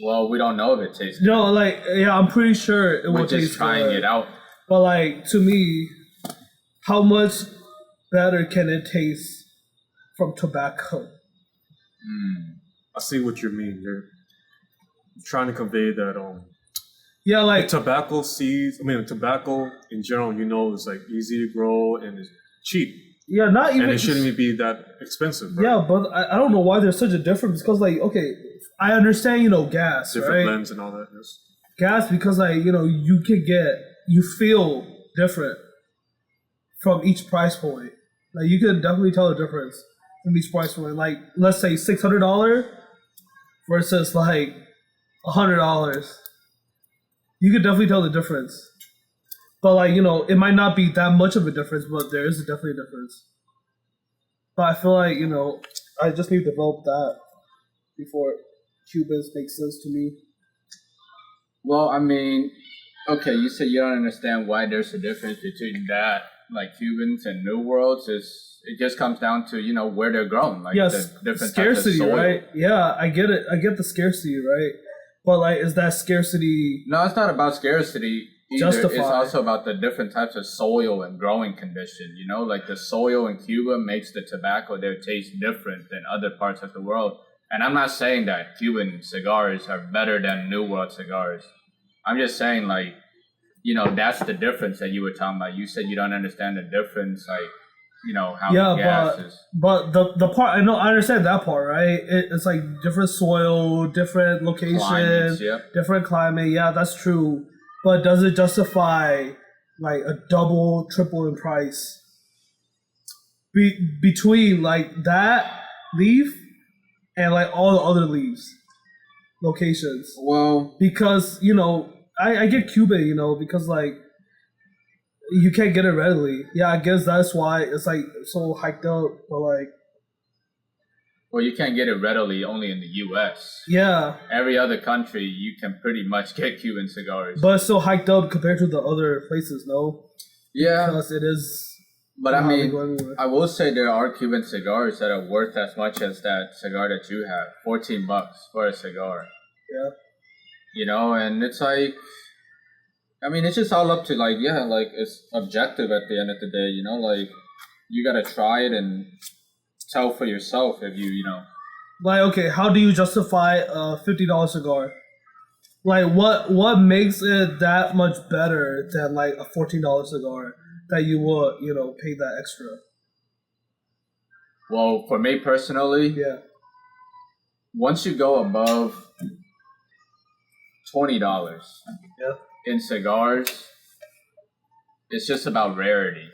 [SPEAKER 2] well, we don't know if it tastes good.
[SPEAKER 1] I'm pretty sure it will taste good.
[SPEAKER 2] We're just trying it out.
[SPEAKER 1] But to me, how much better can it taste from tobacco?
[SPEAKER 3] I see what you mean. You're trying to convey that tobacco in general, is easy to grow and is cheap.
[SPEAKER 1] Yeah, not even.
[SPEAKER 3] And it shouldn't even be that expensive. Right?
[SPEAKER 1] Yeah, but I don't know why there's such a difference because I understand gas,
[SPEAKER 3] different
[SPEAKER 1] right?
[SPEAKER 3] blends and all that. Yes.
[SPEAKER 1] Gas because you feel different from each price point. You can definitely tell the difference from each price point. Let's say $600 versus $100. You could definitely tell the difference. But it might not be that much of a difference, but there is definitely a difference. But I feel like, I just need to develop that before Cubans make sense to me.
[SPEAKER 2] Well, I mean, okay, you said you don't understand why there's a difference between that, Cubans and New Worlds. It just comes down to, where they're grown.
[SPEAKER 1] Yes,
[SPEAKER 2] the different
[SPEAKER 1] scarcity,
[SPEAKER 2] types of soil.
[SPEAKER 1] right? Yeah, I get it. I get the scarcity, right? But is that scarcity?
[SPEAKER 2] No, it's not about scarcity either.
[SPEAKER 1] Justified.
[SPEAKER 2] It's also about the different types of soil and growing condition. The soil in Cuba makes the tobacco there taste different than other parts of the world. And I'm not saying that Cuban cigars are better than New World cigars. I'm just saying that's the difference that you were talking about. You said you don't understand the difference, how the gas is.
[SPEAKER 1] But the part I understand that part, right? It's different soil, different location,
[SPEAKER 2] climates, yep.
[SPEAKER 1] Different climate. Yeah, that's true. But does it justify a double, triple in price between that leaf and all the other leaves locations?
[SPEAKER 2] Well,
[SPEAKER 1] because I get Cuban, because you can't get it readily. Yeah, I guess that's why it's so hiked up. But
[SPEAKER 2] well, you can't get it readily only in the U.S.
[SPEAKER 1] Yeah.
[SPEAKER 2] Every other country, you can pretty much get Cuban cigars.
[SPEAKER 1] But it's still hiked up compared to the other places, no?
[SPEAKER 2] Yeah.
[SPEAKER 1] Because it is.
[SPEAKER 2] But I mean, I will say there are Cuban cigars that are worth as much as that cigar that you have. $14 for a cigar.
[SPEAKER 1] Yeah.
[SPEAKER 2] And it's it's just all up to it's objective at the end of the day, you gotta try it and tell for yourself if you.
[SPEAKER 1] Okay, how do you justify a $50 cigar? What makes it that much better than a $14 cigar that you would, pay that extra?
[SPEAKER 2] Well, for me personally,
[SPEAKER 1] Yeah.
[SPEAKER 2] once you go above $20
[SPEAKER 1] Yeah.
[SPEAKER 2] in cigars, it's just about rarity.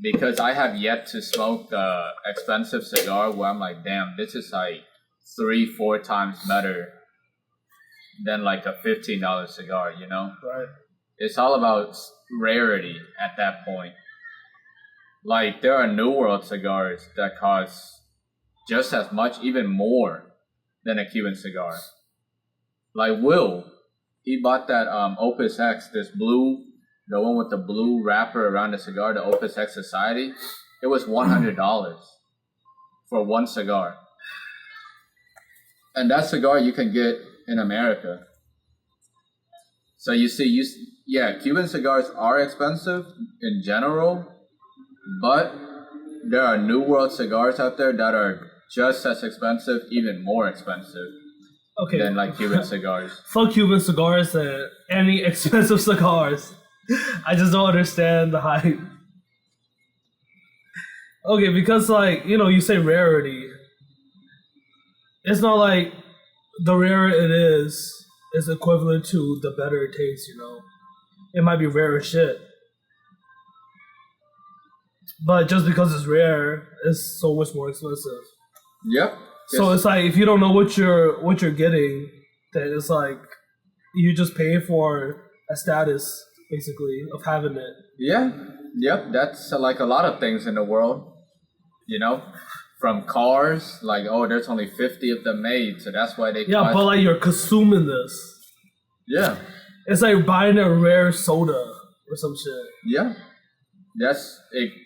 [SPEAKER 2] Because I have yet to smoke the expensive cigar where I'm like, damn, this is like 3-4 times better than like a $15 cigar, you know?
[SPEAKER 1] Right.
[SPEAKER 2] It's all about rarity at that point. Like, there are New World cigars that cost just as much, even more, than a Cuban cigar. Like Will, he bought that Opus X, this blue, the one with the blue wrapper around the cigar, the Opus X Society. It was $100 for one cigar. And that cigar you can get in America. So you see, yeah, Cuban cigars are expensive in general, but there are New World cigars out there that are just as expensive, even more expensive than like Cuban cigars.
[SPEAKER 1] Fuck Cuban cigars and any expensive cigars. I just don't understand the hype. Okay, because like, you know, you say rarity. It's not like the rarer it is equivalent to the better it tastes, you know. It might be rare as shit. But just because it's rare, it's so much more expensive.
[SPEAKER 2] Yep.
[SPEAKER 1] So it's like if you don't know what you're getting, then it's like you just pay for a status basically of having it.
[SPEAKER 2] Yeah. Yep. That's like a lot of things in the world, you know, from cars. Like, oh, there's only 50 of them made, so that's why they.
[SPEAKER 1] Yeah, but like you're consuming this.
[SPEAKER 2] Yeah.
[SPEAKER 1] It's like buying a rare soda or some shit.
[SPEAKER 2] Yeah.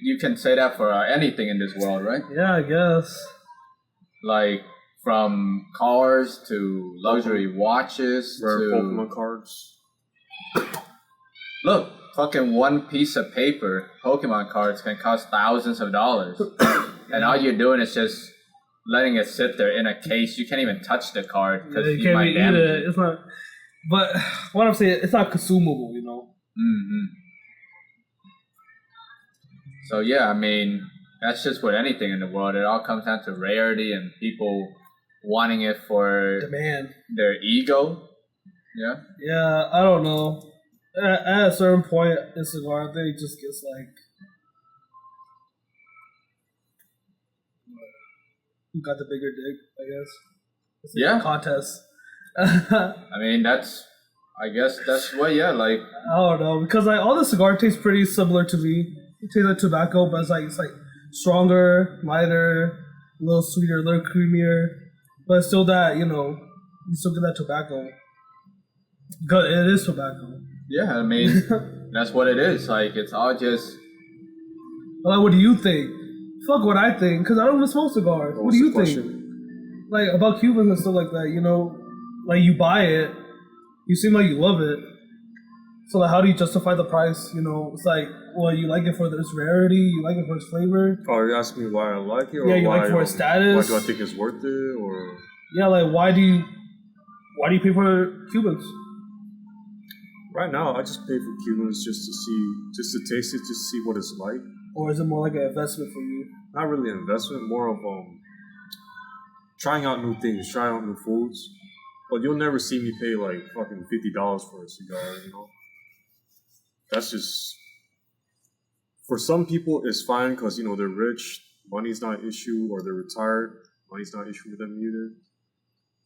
[SPEAKER 2] You can say that for anything in this world, right?
[SPEAKER 1] Yeah, I guess.
[SPEAKER 2] Like from cars to luxury watches
[SPEAKER 3] rare
[SPEAKER 2] to
[SPEAKER 3] Pokemon cards.
[SPEAKER 2] Look, fucking one piece of paper, Pokemon cards can cost thousands of dollars. And all you're doing is just letting it sit there in a case. You can't even touch the card because you might damage it.
[SPEAKER 1] It's not. But what I'm saying, it's not consumable, you know.
[SPEAKER 2] Mm-hmm. So yeah, I mean, that's just with anything in the world. It all comes down to rarity and people wanting it for
[SPEAKER 1] demand,
[SPEAKER 2] their ego. Yeah.
[SPEAKER 1] Yeah, I don't know. At a certain point in cigar, I think it just gets like, who got the bigger dick, I guess. It's like a contest.
[SPEAKER 2] I mean, I guess that's what, yeah, like.
[SPEAKER 1] I don't know, because like all the cigar tastes pretty similar to me. It tastes like tobacco, but it's like stronger, lighter, a little sweeter, a little creamier. But it's still that, you know, you still get that tobacco. Because it is tobacco.
[SPEAKER 2] Yeah, I mean, that's what it is. Like, it's all just.
[SPEAKER 1] Like, what do you think? Fuck what I think, because I don't even smoke cigars. What do you think? Like, about Cubans and stuff like that, you know? Like, you buy it, you seem like you love it. So, like, how do you justify the price? You know, it's like, well, you like it for its rarity, you like it for its flavor.
[SPEAKER 3] Oh, you asking me why I like it? Or
[SPEAKER 1] yeah, you
[SPEAKER 3] why,
[SPEAKER 1] like it for its status.
[SPEAKER 3] Why do I think it's worth it? Or
[SPEAKER 1] yeah, like, why do you pay for Cubans?
[SPEAKER 3] Right now, I just pay for Cubans just to taste it, just to see what it's like.
[SPEAKER 1] Or is it more like an investment for you?
[SPEAKER 3] Not really an investment, more of trying out new things, trying out new foods. But you'll never see me pay like fucking $50 for a cigar, you know? That's just, for some people it's fine because, you know, they're rich, money's not an issue, or they're retired, money's not an issue for them either.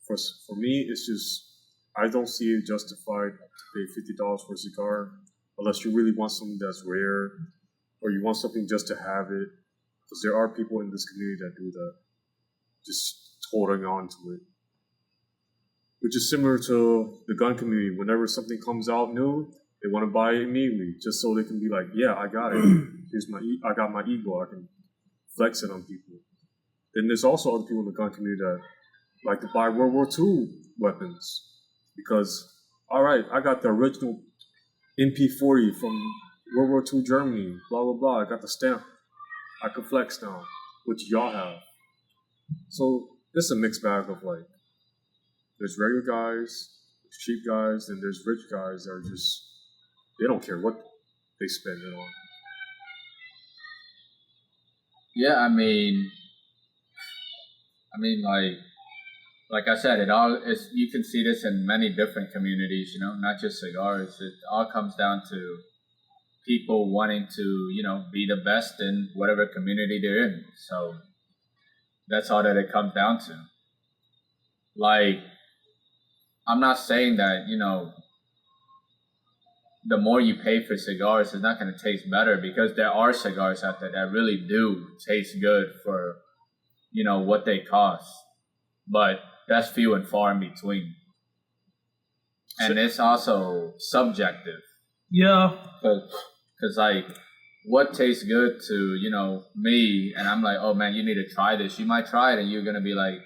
[SPEAKER 3] For me, it's just, I don't see it justified to pay $50 for a cigar unless you really want something that's rare or you want something just to have it. Because there are people in this community that do that, just holding on to it. Which is similar to the gun community. Whenever something comes out new, they want to buy it immediately just so they can be like, yeah, I got it. I got my ego. I can flex it on people. Then there's also other people in the gun community that like to buy World War II weapons because, all right, I got the original MP40 from World War II Germany, blah, blah, blah. I got the stamp. I can flex now, which y'all have. So it's a mixed bag of like, there's regular guys, there's cheap guys, and there's rich guys that are just, they don't care what they spend it on.
[SPEAKER 2] Yeah, like I said, it all is. You can see this in many different communities. Not just cigars. It all comes down to people wanting to, be the best in whatever community they're in. So that's all that it comes down to. Like, I'm not saying that, the more you pay for cigars, it's not going to taste better, because there are cigars out there that really do taste good for, what they cost. But that's few and far in between. And it's also subjective.
[SPEAKER 1] Yeah.
[SPEAKER 2] Because, like, what tastes good to, me, and I'm like, oh, man, you need to try this. You might try it, and you're going to be like,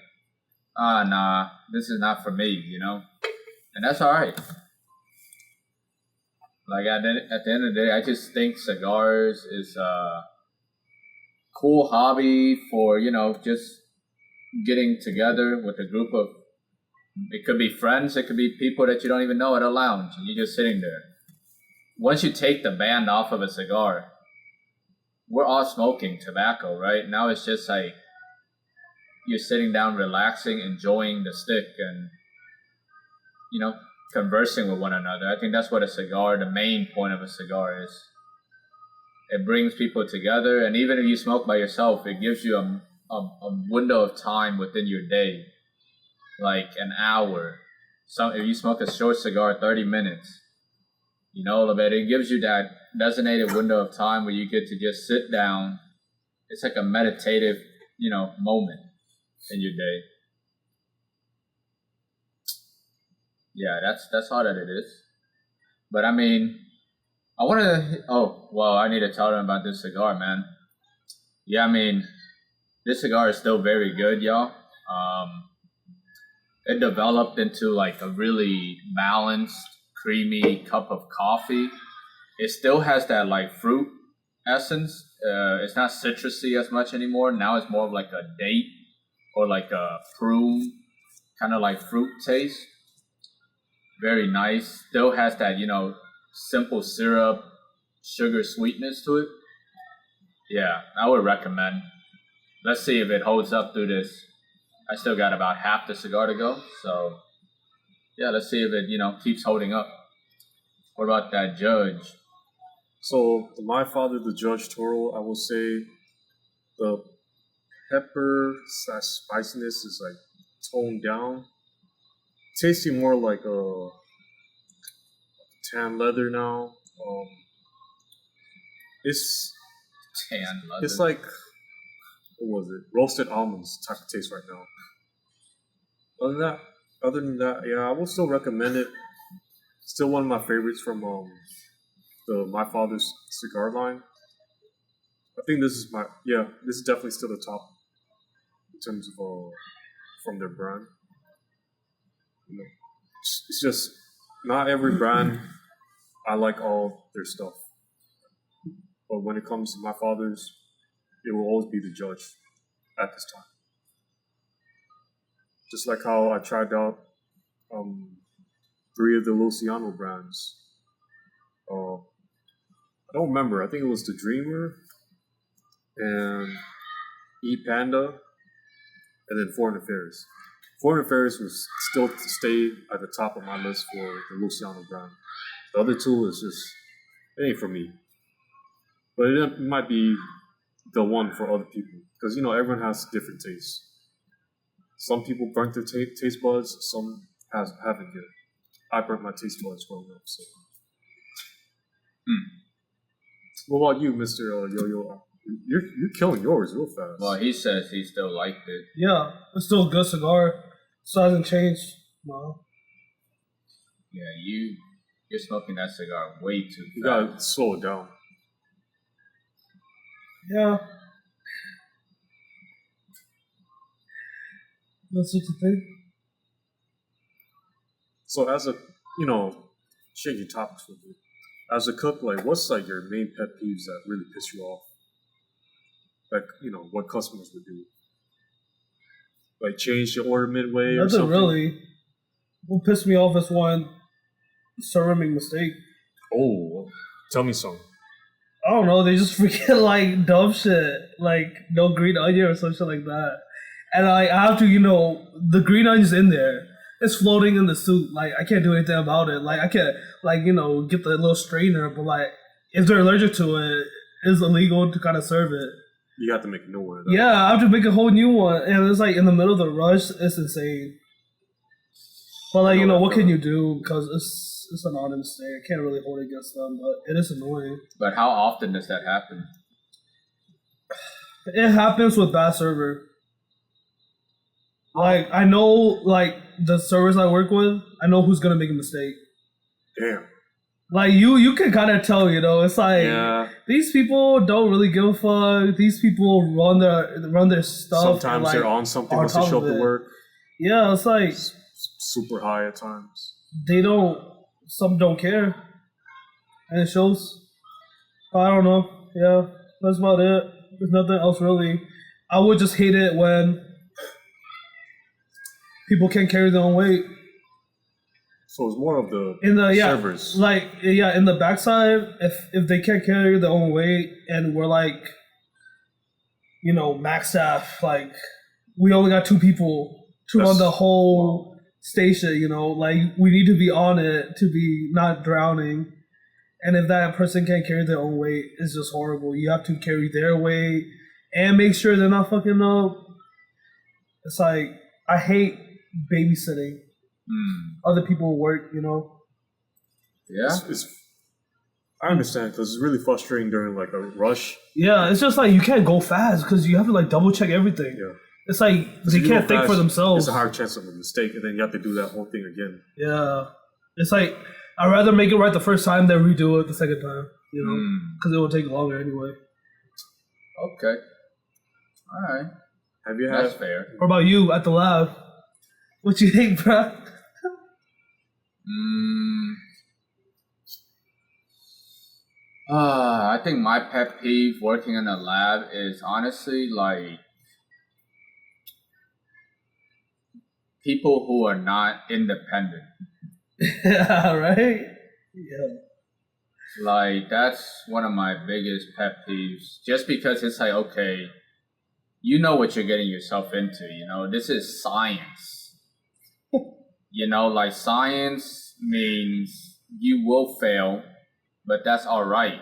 [SPEAKER 2] nah, this is not for me, And that's all right. Like, at the end of the day, I just think cigars is a cool hobby for, just getting together with a group of, it could be friends, it could be people that you don't even know at a lounge, and you're just sitting there. Once you take the band off of a cigar, we're all smoking tobacco, right? Now it's just like you're sitting down, relaxing, enjoying the stick, and, conversing with one another. I think that's what a cigar, the main point of a cigar is. It brings people together, and even if you smoke by yourself, it gives you a window of time within your day, like an hour. If you smoke a short cigar, 30 minutes, it gives you that designated window of time where you get to just sit down. It's like a meditative, moment in your day. Yeah, that's all that it is. But I mean, I want to. Oh, well, I need to tell them about this cigar, man. Yeah, I mean, this cigar is still very good, y'all. It developed into like a really balanced, creamy cup of coffee. It still has that like fruit essence. It's not citrusy as much anymore. Now it's more of like a date or like a prune, kind of like fruit taste. Very nice. Still has that, simple syrup, sugar sweetness to it. Yeah, I would recommend. Let's see if it holds up through this. I still got about half the cigar to go. So, yeah, let's see if it, keeps holding up. What about that Judge?
[SPEAKER 3] So, my father, the Judge Toro, I will say the pepper / spiciness is like toned down. Tasting more like a tan leather now. It's
[SPEAKER 2] Tan leather.
[SPEAKER 3] It's like, what was it? Roasted almonds type of taste right now. Other than that, yeah, I will still recommend it. Still one of my favorites from my father's cigar line. I think this is this is definitely still the top in terms of from their brand. It's just not every brand I like all their stuff, but when it comes to my father's, it will always be the Judge at this time. Just like how I tried out 3 of the Luciano brands. I don't remember. I think it was the Dreamer and E Panda, and then Foreign Affairs. Foreign Affairs was still to stay at the top of my list for the Luciano brand. The other 2 is just, it ain't for me. But it might be the one for other people. Because, everyone has different tastes. Some people burnt their taste buds, some haven't yet. I burnt my taste buds growing up, so. What about you, Mr. Yo-Yo? You're killing yours real fast.
[SPEAKER 2] Well, he says he still liked it.
[SPEAKER 1] Yeah, it's still a good cigar. Still hasn't changed. No.
[SPEAKER 2] Yeah, you're smoking that cigar way too fast.
[SPEAKER 3] You gotta slow it down.
[SPEAKER 1] Yeah. That's what you think.
[SPEAKER 3] So as a, changing topics for a bit. As a cook, like, what's like your main pet peeves that really piss you off? Like, what customers would do. Like, change your order midway or something?
[SPEAKER 1] Nothing really. What pissed me off is one ceramic mistake.
[SPEAKER 3] Oh, tell me something.
[SPEAKER 1] I don't know, they just freaking like dumb shit, like no green onion or some shit like that. And I have to, the green onion's in there. It's floating in the soup. Like I can't do anything about it. Like I can't, get the little strainer. But like, if they're allergic to it, it's illegal to kind of serve it.
[SPEAKER 3] You have to make a new one.
[SPEAKER 1] Yeah, I have to make a whole new one, and it's like in the middle of the rush. It's insane. But like, what can you do? Because it's an honest mistake. I can't really hold it against them, but it is annoying.
[SPEAKER 2] But how often does that happen?
[SPEAKER 1] It happens with bad server. Like I know, like the servers I work with, I know who's gonna make a mistake.
[SPEAKER 3] Damn.
[SPEAKER 1] Like you can kind of tell, it's like these people don't really give a fuck. These people run their stuff.
[SPEAKER 3] Sometimes
[SPEAKER 1] and,
[SPEAKER 3] they're on something once they show up to work.
[SPEAKER 1] Yeah, it's like
[SPEAKER 3] super high at times.
[SPEAKER 1] Some don't care, and it shows. I don't know. Yeah, that's about it. There's nothing else really. I would just hate it when people can't carry their own weight.
[SPEAKER 3] So it's more of the servers.
[SPEAKER 1] In the backside, if they can't carry their own weight and we're like, max staff, like we only got 2 people to run the whole station, like we need to be on it to be not drowning. And if that person can't carry their own weight, it's just horrible. You have to carry their weight and make sure they're not fucking up. It's like, I hate babysitting. Other people work,
[SPEAKER 2] Yeah.
[SPEAKER 3] I understand because it's really frustrating during like a rush.
[SPEAKER 1] Yeah, it's just like you can't go fast because you have to like double check everything.
[SPEAKER 3] Yeah.
[SPEAKER 1] It's like they can't think for themselves.
[SPEAKER 3] It's a higher chance of a mistake, and then you have to do that whole thing again.
[SPEAKER 1] Yeah. It's like I'd rather make it right the first time than redo it the second time, because it will take longer anyway.
[SPEAKER 2] Okay. All right.
[SPEAKER 3] Have you had?
[SPEAKER 2] That's fair.
[SPEAKER 1] What about you at the lab? What you think, bro?
[SPEAKER 2] I think my pet peeve working in a lab is honestly like people who are not independent.
[SPEAKER 1] Yeah, right? Yeah.
[SPEAKER 2] Like that's one of my biggest pet peeves. Just because it's like, okay, you know what you're getting yourself into, this is science. Like science means you will fail, but that's all right.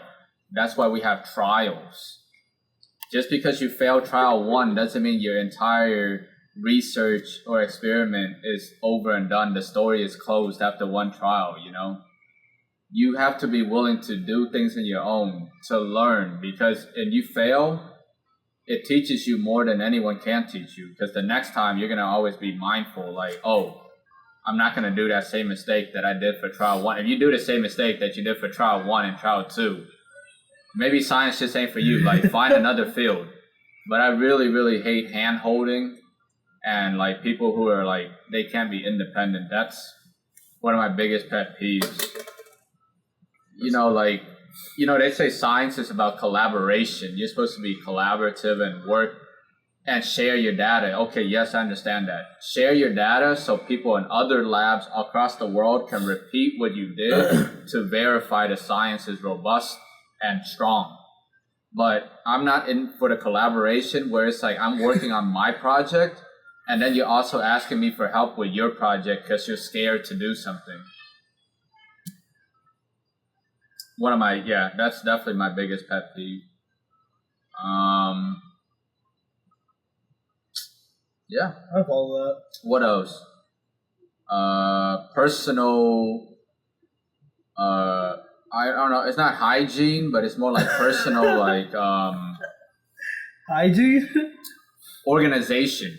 [SPEAKER 2] That's why we have trials. Just because you fail trial 1 doesn't mean your entire research or experiment is over and done. The story is closed after 1 trial, You have to be willing to do things on your own to learn, because if you fail, it teaches you more than anyone can teach you, because the next time you're going to always be mindful, like, oh, I'm not going to do that same mistake that I did for trial 1. If you do the same mistake that you did for trial 1 and trial 2, maybe science just ain't for you. Like, find another field. But I really, really hate hand-holding and, like, people who are, like, they can't be independent. That's one of my biggest pet peeves. They say science is about collaboration. You're supposed to be collaborative and work and share your data. Okay, yes, I understand that. Share your data so people in other labs across the world can repeat what you did to verify the science is robust and strong. But I'm not in for the collaboration where it's like I'm working on my project and then you're also asking me for help with your project because you're scared to do something. That's definitely my biggest pet peeve. Yeah.
[SPEAKER 1] I follow that.
[SPEAKER 2] What else? Personal, I don't know, it's not hygiene, but it's more like personal, like,
[SPEAKER 1] hygiene?
[SPEAKER 2] Organization.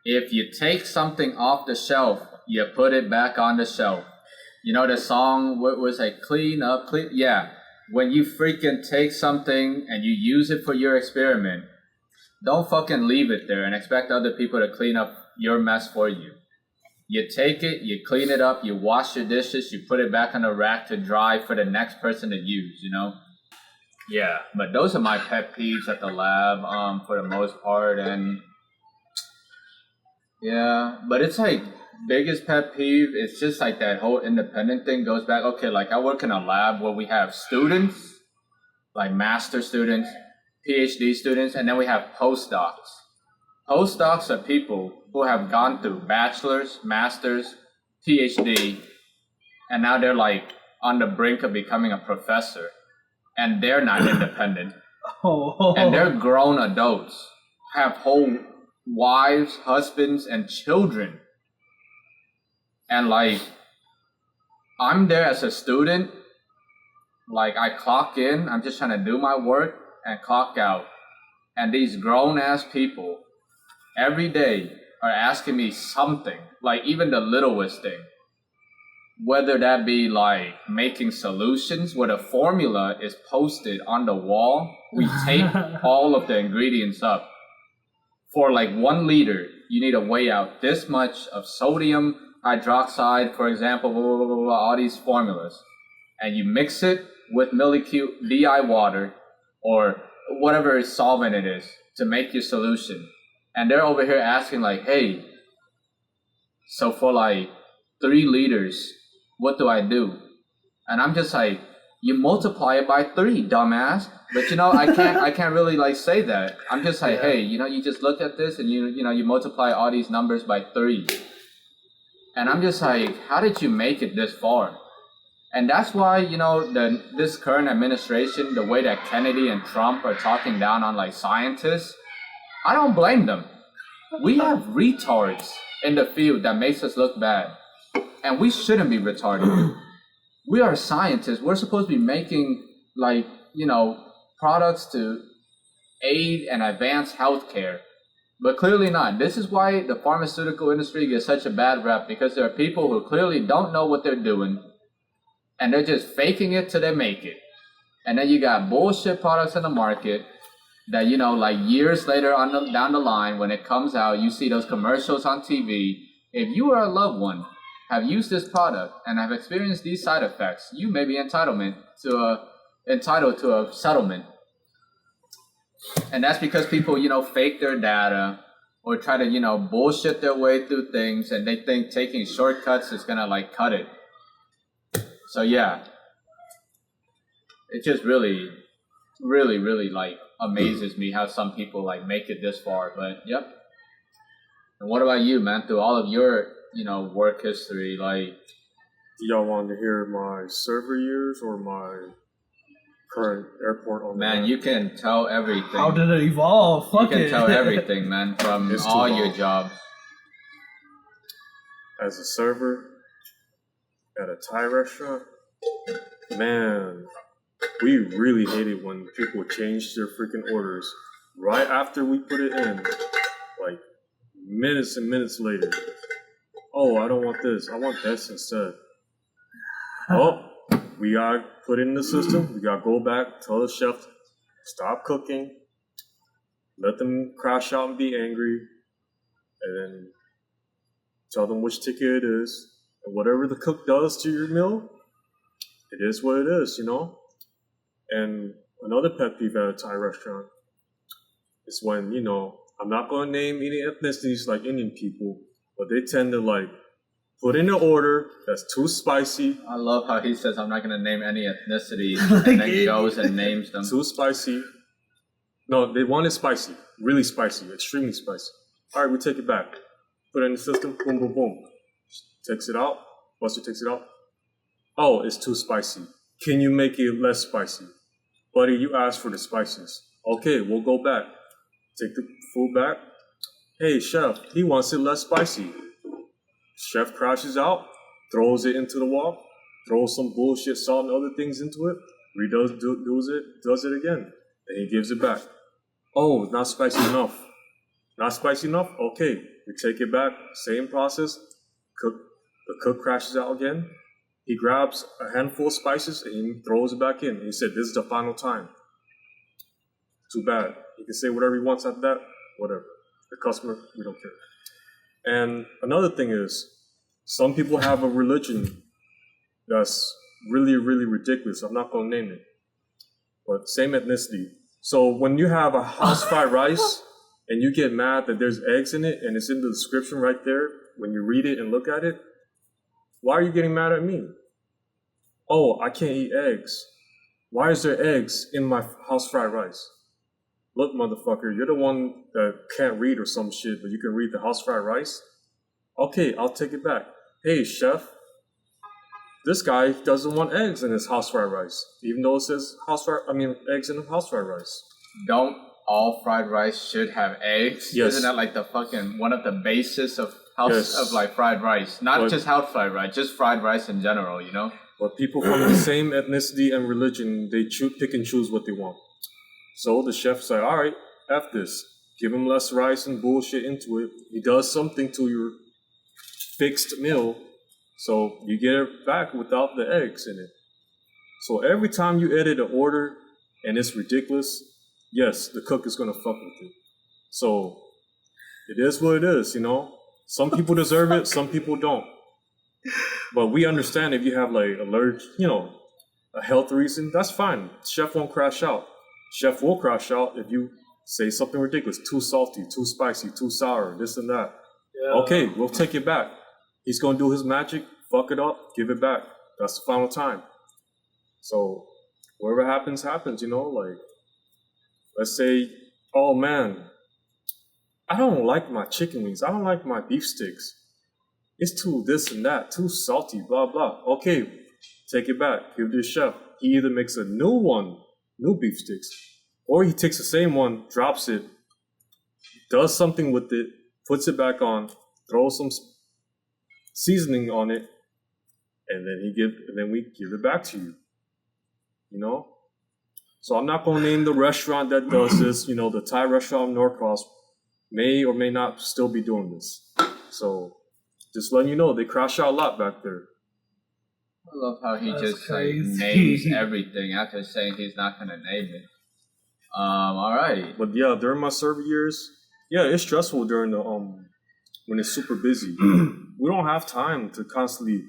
[SPEAKER 2] If you take something off the shelf, you put it back on the shelf. The song, what was it? Clean up, clean. Yeah. When you freaking take something and you use it for your experiment, don't fucking leave it there and expect other people to clean up your mess for you. You take it, you clean it up, you wash your dishes, you put it back on the rack to dry for the next person to use, Yeah, but those are my pet peeves at the lab, for the most part, and yeah, but it's like biggest pet peeve is just like that whole independent thing goes back. Okay, like I work in a lab where we have students, like master students, PhD students, and then we have postdocs. Postdocs are people who have gone through bachelor's, master's, PhD, and now they're like on the brink of becoming a professor, and they're not independent. And they're grown adults, have whole wives, husbands, and children. And like, I'm there as a student, like I clock in, I'm just trying to do my work and clock out. And these grown ass people every day are asking me something, like even the littlest thing. Whether that be like making solutions where the formula is posted on the wall, we tape all of the ingredients up. For like 1 liter, you need to weigh out this much of sodium hydroxide, for example, blah, blah, blah, blah, all these formulas. And you mix it with millicube DI water or whatever solvent it is to make your solution. And they're over here asking like, hey, so for like 3 liters, what do I do? And I'm just like, you multiply it by 3, dumbass. But you know, I can't really like say that. I'm just like, hey, you know, you just look at this and you know, you multiply all these numbers by 3. And I'm just like, how did you make it this far? And that's why, you know, this current administration, the way that Kennedy and Trump are talking down on like scientists, I don't blame them. We have retards in the field that makes us look bad. And we shouldn't be retarded. We are scientists. We're supposed to be making like, you know, products to aid and advance healthcare. But clearly not. This is why the pharmaceutical industry gets such a bad rep, because there are people who clearly don't know what they're doing and they're just faking it till they make it. And then you got bullshit products in the market that, you know, like years later down the line, when it comes out, you see those commercials on TV. If you or a loved one have used this product and have experienced these side effects, you may be entitled to a settlement. And that's because people, you know, fake their data or try to, you know, bullshit their way through things, and they think taking shortcuts is gonna like cut it. So yeah, it just really, really, really like amazes me how some people like make it this far. But yep. And what about you, man? Through all of your, you know, work history, like,
[SPEAKER 3] Do y'all want to hear my server years or my current airport on
[SPEAKER 2] man, you can tell everything.
[SPEAKER 1] How did it evolve? Fuck
[SPEAKER 2] you can
[SPEAKER 1] it.
[SPEAKER 2] tell everything, man, from
[SPEAKER 3] It's too
[SPEAKER 2] all
[SPEAKER 3] long.
[SPEAKER 2] your jobs.
[SPEAKER 3] As a server at a Thai restaurant, man, we really hate it when people change their freaking orders right after we put it in, like minutes and minutes later. Oh, I don't want this. I want this instead. Oh, we gotta put it in the system. We gotta go back, tell the chef, stop cooking, let them crash out and be angry, and then tell them which ticket it is. And whatever the cook does to your meal, it is what it is, you know? And another pet peeve at a Thai restaurant is when, you know, I'm not going to name any ethnicities like Indian people, but they tend to like put in an order that's too spicy.
[SPEAKER 2] I love how he says, I'm not going to name any ethnicities, and then goes and names them.
[SPEAKER 3] Too spicy. No, they want it spicy. Really spicy. Extremely spicy. All right, we take it back. Put it in the system. Boom, boom, boom. Takes it out. Buster takes it out. Oh, it's too spicy. Can you make it less spicy? Buddy, you asked for the spices. Okay, we'll go back. Take the food back. Hey, chef, he wants it less spicy. Chef crashes out, throws it into the wall, throws some bullshit salt and other things into it, does it again, and he gives it back. Oh, not spicy enough. Not spicy enough? Okay, we take it back, same process. The cook crashes out again. He grabs a handful of spices and he throws it back in. He said, this is the final time. Too bad. He can say whatever he wants after that, whatever. The customer, we don't care. And another thing is, some people have a religion that's really, really ridiculous. I'm not going to name it. But same ethnicity. So when you have a house fried rice and you get mad that there's eggs in it and it's in the description right there, when you read it and look at it, why are you getting mad at me? Oh, I can't eat eggs. Why is there eggs in my house fried rice? Look, motherfucker, you're the one that can't read or some shit, but you can read the house fried rice? Okay, I'll take it back. Hey, chef, this guy doesn't want eggs in his house fried rice, even though it says eggs in the house fried rice.
[SPEAKER 2] Don't all fried rice should have eggs?
[SPEAKER 3] Yes.
[SPEAKER 2] Isn't that like the fucking one of the basis of like fried rice? Not just house fried rice, just fried rice in general, you know?
[SPEAKER 3] But people from the same ethnicity and religion, they pick and choose what they want. So the chef's like, all right, F this. Give him less rice and bullshit into it. He does something to your fixed meal, so you get it back without the eggs in it. So every time you edit an order and it's ridiculous, yes, the cook is going to fuck with you. So it is what it is, you know? Some people deserve it, some people don't. But we understand if you have like a health reason, that's fine. Chef won't crash out. Chef will crash out if you say something ridiculous, too salty, too spicy, too sour, this and that. Yeah. Okay, we'll take it back. He's going to do his magic, fuck it up, give it back. That's the final time. So whatever happens, happens, you know? Like, let's say, oh man, I don't like my chicken wings. I don't like my beef sticks. It's too this and that, too salty, blah, blah. Okay, take it back. Give it to the chef. He either makes a new beef sticks, or he takes the same one, drops it, does something with it, puts it back on, throws some seasoning on it, and then we give it back to you. You know? So I'm not going to name the restaurant that does this. You know, the Thai restaurant in Norcross may or may not still be doing this. So just letting you know, they crash out a lot back there.
[SPEAKER 2] I love how he just like names everything after saying he's not going to name it. Alrighty.
[SPEAKER 3] But yeah, during my server years, yeah, it's stressful during the when it's super busy. We don't have time to constantly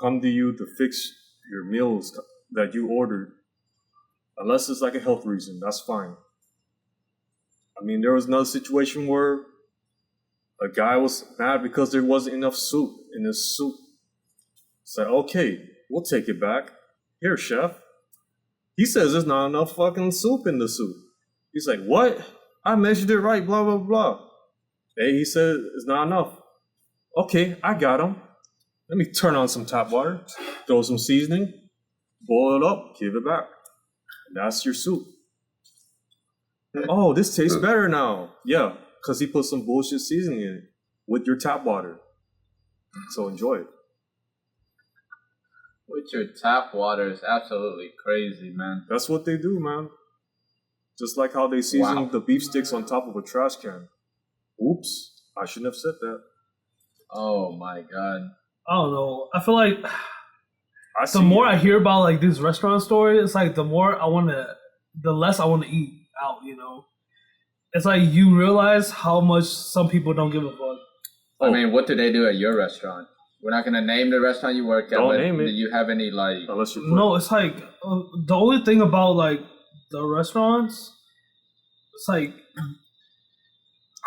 [SPEAKER 3] come to you to fix your meals that you ordered. Unless it's like a health reason, that's fine. I mean, there was another situation where a guy was mad because there wasn't enough soup in his soup. Said, okay, we'll take it back. Here, chef. He says there's not enough fucking soup in the soup. He's like, what? I measured it right, blah, blah, blah. Hey, he said it's not enough. Okay, I got him. Let me turn on some tap water, throw some seasoning, boil it up, give it back. And that's your soup. Oh, this tastes better now. Yeah, because he put some bullshit seasoning in it with your tap water. So enjoy it.
[SPEAKER 2] With your tap water is absolutely crazy, man.
[SPEAKER 3] That's what they do, man. Just like how they season the beef sticks on top of a trash can. Oops, I shouldn't have said that.
[SPEAKER 2] Oh my god.
[SPEAKER 1] I don't know. I feel like the more I hear about like these restaurant stories, it's like the less I want to eat out, you know? It's like you realize how much some people don't give a fuck.
[SPEAKER 2] I mean, what do they do at your restaurant? We're not going to name the restaurant you work at,
[SPEAKER 3] don't
[SPEAKER 2] but
[SPEAKER 3] name it.
[SPEAKER 2] Do you have any like...
[SPEAKER 3] Unless you
[SPEAKER 1] No, it's like the only thing about like the restaurants, it's like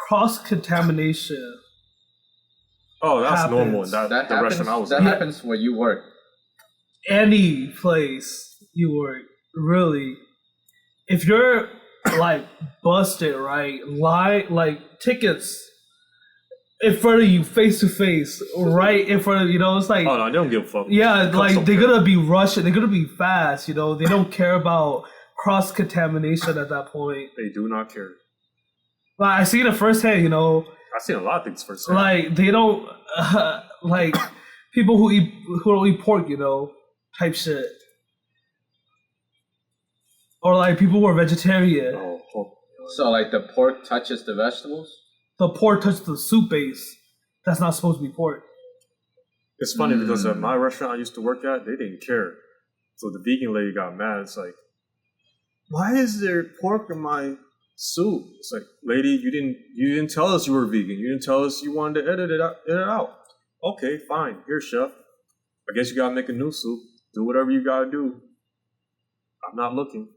[SPEAKER 1] cross-contamination.
[SPEAKER 3] Oh, that's
[SPEAKER 1] happens.
[SPEAKER 3] normal. That the restaurant I was at.
[SPEAKER 2] Happens where you work.
[SPEAKER 1] Any place you work, really. If you're like busted, right? Like tickets in front of you, face to face, right in front of you know, it's like
[SPEAKER 3] oh no, they don't give a fuck.
[SPEAKER 1] Yeah, like they're gonna be rushing, they're gonna be fast, you know, they don't care about cross contamination at that point.
[SPEAKER 3] They do not care.
[SPEAKER 1] Like I seen it firsthand, you know.
[SPEAKER 3] I've seen a lot of things firsthand.
[SPEAKER 1] Like they don't like people who don't eat pork, you know, type shit. Or like people who are vegetarian.
[SPEAKER 3] Oh,
[SPEAKER 2] so like the pork touches the vegetables?
[SPEAKER 1] The pork touches the soup base. That's not supposed to be pork.
[SPEAKER 3] It's funny because at my restaurant I used to work at, they didn't care. So the vegan lady got mad. It's like, why is there pork in my soup? It's like, lady, you didn't tell us you were vegan. You didn't tell us you wanted to edit it out. Okay, fine. Here, chef. I guess you gotta make a new soup. Do whatever you gotta do. I'm not looking.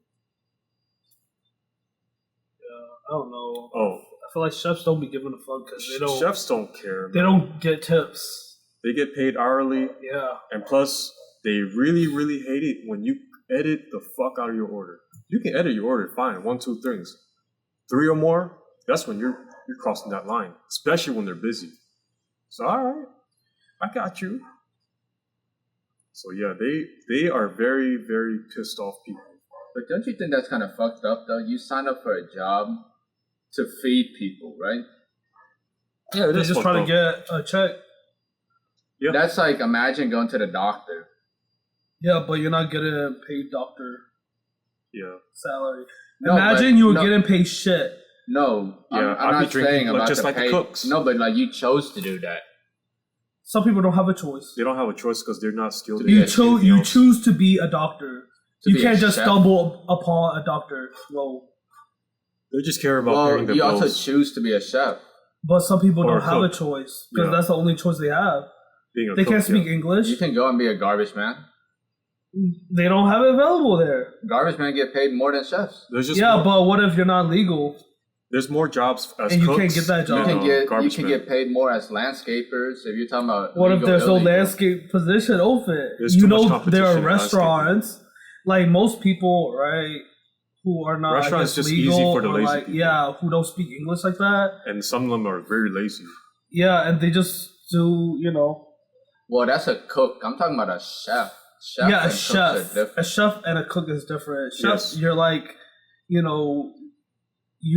[SPEAKER 1] I don't know.
[SPEAKER 3] Oh,
[SPEAKER 1] feel like chefs don't be giving a fuck because
[SPEAKER 3] Chefs don't care.
[SPEAKER 1] They don't get tips.
[SPEAKER 3] They get paid hourly.
[SPEAKER 1] Yeah.
[SPEAKER 3] And plus, they really, really hate it when you edit the fuck out of your order. You can edit your order fine, 1, 2 things. 3 or more, that's when you're crossing that line, especially when they're busy. So all right, I got you. So yeah, they are very, very pissed off people.
[SPEAKER 2] But don't you think that's kind of fucked up though? You sign up for a job to feed people, right?
[SPEAKER 3] Yeah,
[SPEAKER 1] They're just trying to get a check.
[SPEAKER 3] Yeah.
[SPEAKER 2] That's like, imagine going to the doctor.
[SPEAKER 1] Yeah, but you're not getting a paid doctor salary.
[SPEAKER 2] No,
[SPEAKER 1] Imagine you were getting paid shit.
[SPEAKER 2] No,
[SPEAKER 3] yeah,
[SPEAKER 2] I'm not saying about
[SPEAKER 3] just
[SPEAKER 2] the
[SPEAKER 3] like
[SPEAKER 2] pay.
[SPEAKER 3] the cooks.
[SPEAKER 2] No, but like you chose to do that.
[SPEAKER 1] Some people don't have a choice.
[SPEAKER 3] They don't have a choice because they're not skilled.
[SPEAKER 1] You choose to be a doctor. You can't just stumble upon a doctor role.
[SPEAKER 3] They just care about paying their
[SPEAKER 2] you
[SPEAKER 3] bills.
[SPEAKER 2] also choose to be a chef.
[SPEAKER 1] But some people
[SPEAKER 3] Or
[SPEAKER 1] don't have a choice because that's the only choice they have. They can't speak English.
[SPEAKER 2] You can go and be a garbage man.
[SPEAKER 1] They don't have it available there.
[SPEAKER 2] Garbage men get paid more than chefs.
[SPEAKER 1] But what if you're not legal?
[SPEAKER 3] There's more jobs as
[SPEAKER 1] and you
[SPEAKER 3] cooks
[SPEAKER 1] can't get that job.
[SPEAKER 2] You can get paid more as landscapers. If you're talking about
[SPEAKER 1] what if there's no landscape position open? There are restaurants. Like most people, right, who are not
[SPEAKER 3] restaurants just
[SPEAKER 1] legal
[SPEAKER 3] easy for the
[SPEAKER 1] or
[SPEAKER 3] lazy
[SPEAKER 1] people. Who don't speak English like that.
[SPEAKER 3] And some of them are very lazy.
[SPEAKER 1] Yeah, and they just do,
[SPEAKER 2] Well, that's a cook. I'm talking about a chef.
[SPEAKER 1] A chef. A chef and a cook is different. Chef, you're like, you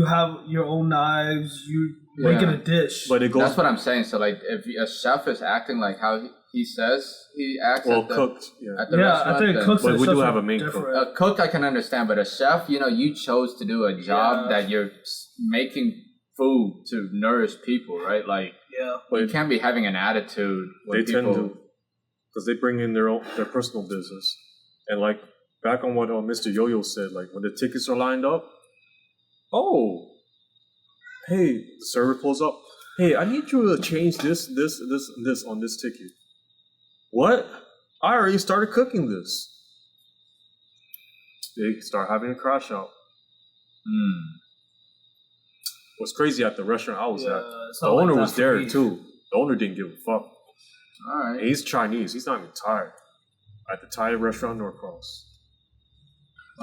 [SPEAKER 1] have your own knives. You making a dish.
[SPEAKER 3] But it goes.
[SPEAKER 2] That's what I'm saying. So, like, if a chef is acting like how he says he acts at the restaurant,
[SPEAKER 1] I think cooks.
[SPEAKER 3] But we do have a main cook.
[SPEAKER 2] A cook I can understand, but a chef, you chose to do a job that you're making food to nourish people, right? Like, you can't be having an attitude.
[SPEAKER 3] They tend to, because they bring in their personal business, and like back on what Mr. Yo-Yo said, like when the tickets are lined up, hey, the server pulls up. Hey, I need you to change this on this ticket. What? I already started cooking this. They start having a crash out. What's crazy at the restaurant I was at, the owner was there too. The owner didn't give a fuck.
[SPEAKER 2] All right.
[SPEAKER 3] And he's Chinese. He's not even Thai. At the Thai restaurant Norcross.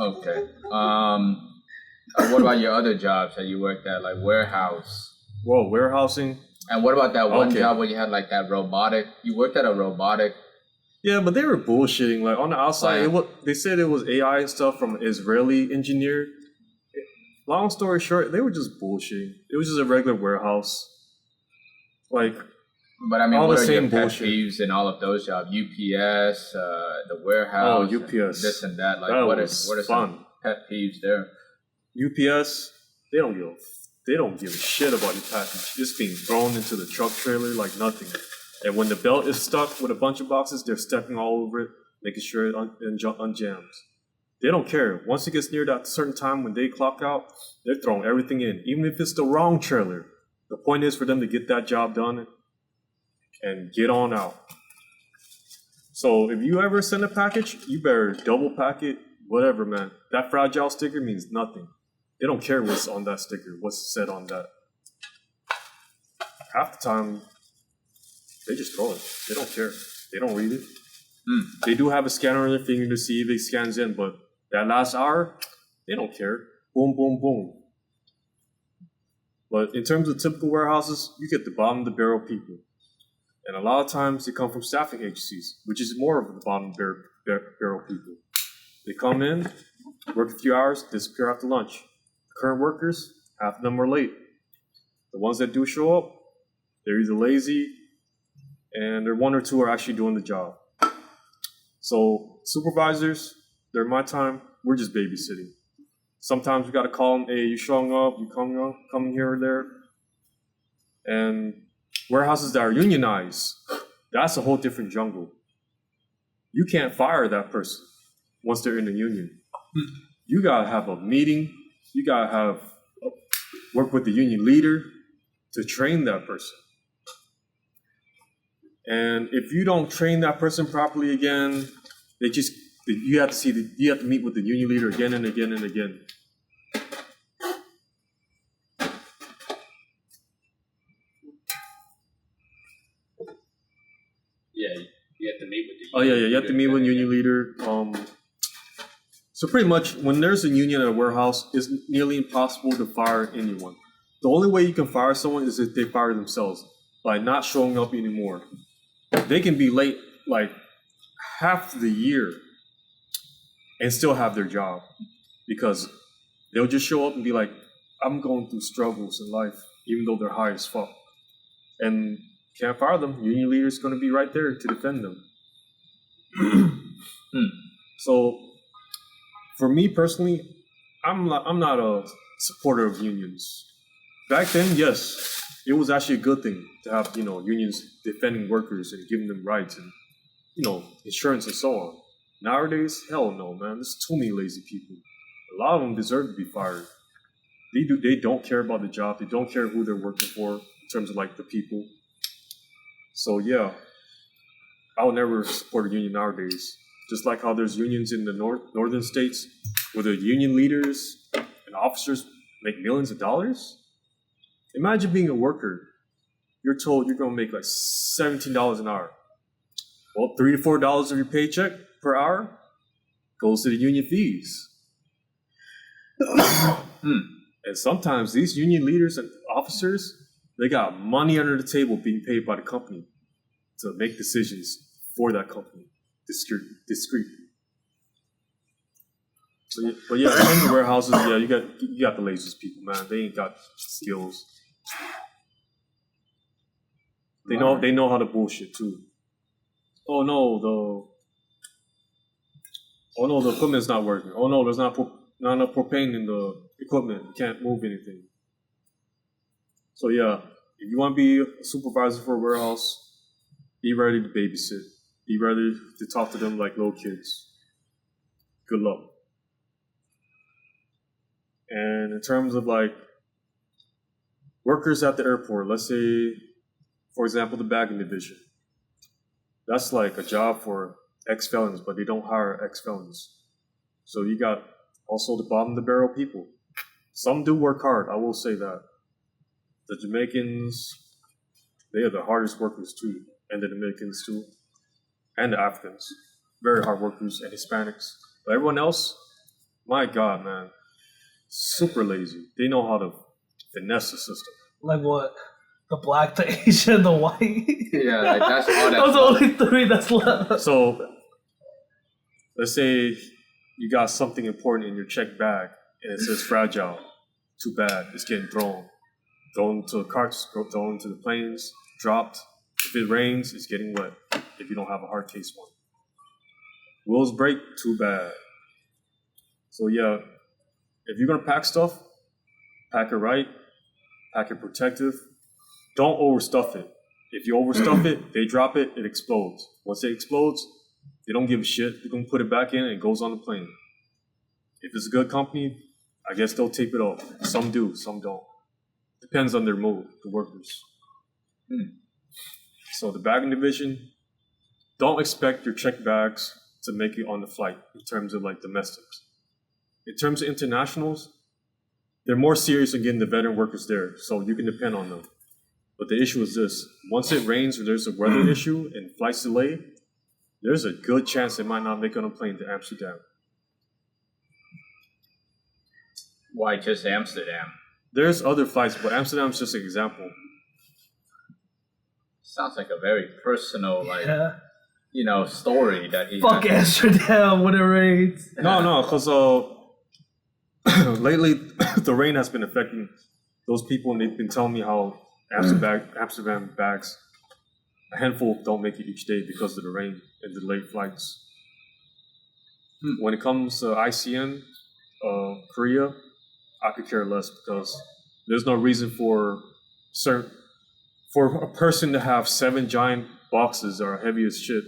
[SPEAKER 2] Okay. What about your other jobs that you worked at, like warehouse?
[SPEAKER 3] Whoa, warehousing.
[SPEAKER 2] And what about that one job where you had like that robotic? You worked at a robotic.
[SPEAKER 3] Yeah, but they were bullshitting. Like on the outside, they said it was AI and stuff from an Israeli engineer. Long story short, they were just bullshitting. It was just a regular warehouse. Like,
[SPEAKER 2] but I mean,
[SPEAKER 3] all
[SPEAKER 2] what
[SPEAKER 3] the
[SPEAKER 2] are
[SPEAKER 3] same
[SPEAKER 2] your pet
[SPEAKER 3] bullshit.
[SPEAKER 2] peeves in all of those jobs? UPS, the warehouse,
[SPEAKER 3] UPS,
[SPEAKER 2] this and that. Like, what are some pet peeves there?
[SPEAKER 3] UPS, they don't give a shit about your package. It's being thrown into the truck trailer like nothing. And when the belt is stuck with a bunch of boxes, they're stepping all over it, making sure it unjams. They don't care. Once it gets near that certain time when they clock out, they're throwing everything in, even if it's the wrong trailer. The point is for them to get that job done and get on out. So if you ever send a package, you better double pack it, whatever, man. That fragile sticker means nothing. They don't care what's on that sticker, what's said on that. Half the time, they just throw it. They don't care. They don't read it. They do have a scanner on their finger to see if it scans in, but that last hour, they don't care. Boom, boom, boom. But in terms of typical warehouses, you get the bottom of the barrel people. And a lot of times they come from staffing agencies, which is more of the bottom of the barrel people. They come in, work a few hours, disappear after lunch. Current workers, half of them are late. The ones that do show up, they're either lazy and there one or two are actually doing the job. So supervisors, during my time, we're just babysitting. Sometimes we got to call them, hey, you showing up, you coming here or there. And warehouses that are unionized, that's a whole different jungle. You can't fire that person once they're in the union. You got to have a meeting. You got to work with the union leader to train that person. And if you don't train that person properly again, you have to meet with the union leader again and again and again. Oh yeah, you have to meet with a union leader. So pretty much, when there's a union at a warehouse, it's nearly impossible to fire anyone. The only way you can fire someone is if they fire themselves by not showing up anymore. They can be late like half the year and still have their job because they'll just show up and be like, "I'm going through struggles in life," even though they're high as fuck, and can't fire them. Union leader's going to be right there to defend them. So. For me personally, I'm not a supporter of unions. Back then, yes, it was actually a good thing to have unions defending workers and giving them rights and insurance and so on. Nowadays, hell no, man. There's too many lazy people. A lot of them deserve to be fired. They don't care about the job. They don't care who they're working for in terms of like the people. So yeah, I would never support a union nowadays. Just like how there's unions in the northern states where the union leaders and officers make millions of dollars. Imagine being a worker. You're told you're going to make like $17 an hour. Well, $3 to $4 of your paycheck per hour goes to the union fees. And sometimes these union leaders and officers, they got money under the table being paid by the company to make decisions for that company. Discreetly. So, but yeah, in the warehouses, yeah, you got the laziest people, man. They ain't got skills. They know how to bullshit too. Oh no, the equipment's not working. Oh no, there's not enough propane in the equipment. You can't move anything. So yeah, if you want to be a supervisor for a warehouse, be ready to babysit. Be ready to talk to them like little kids. Good luck. And in terms of like workers at the airport, let's say, for example, the bagging division. That's like a job for ex-felons, but they don't hire ex-felons. So you got also the bottom of the barrel people. Some do work hard, I will say that. The Jamaicans, they are the hardest workers too, and the Dominicans too. And the Africans, very hard workers, and Hispanics. But everyone else, my God, man, super lazy. They know how to finesse the system.
[SPEAKER 1] Like what? The black, the Asian, the white?
[SPEAKER 2] Yeah, like that's all that.
[SPEAKER 1] Those are only three that's left.
[SPEAKER 3] So, let's say you got something important in your check bag, and it says fragile. Too bad, it's getting thrown. Thrown to the carts, thrown into the planes, dropped. If it rains, it's getting wet. If you don't have a hard case one. Wheels break, too bad. So yeah, if you're gonna pack stuff, pack it right, pack it protective. Don't overstuff it. If you overstuff it, they drop it, it explodes. Once it explodes, they don't give a shit. They're gonna put it back in and it goes on the plane. If it's a good company, I guess they'll tape it off. Some do, some don't. Depends on their mood, the workers. So the bagging division, don't expect your check bags to make it on the flight in terms of like domestics. In terms of internationals, they're more serious in getting the veteran workers there, so you can depend on them. But the issue is this: once it rains or there's a weather issue and flights delay, there's a good chance they might not make it on a plane to Amsterdam.
[SPEAKER 2] Why just Amsterdam?
[SPEAKER 3] There's other flights, but Amsterdam's just an example.
[SPEAKER 2] Sounds like a very personal, story that he.
[SPEAKER 1] Fuck Amsterdam when it rains.
[SPEAKER 3] No, because lately the rain has been affecting those people, and they've been telling me how Amsterdam bags, a handful don't make it each day because of the rain and the late flights. When it comes to ICN, Korea, I could care less because there's no reason for a person to have 7 giant boxes that are heavy as shit,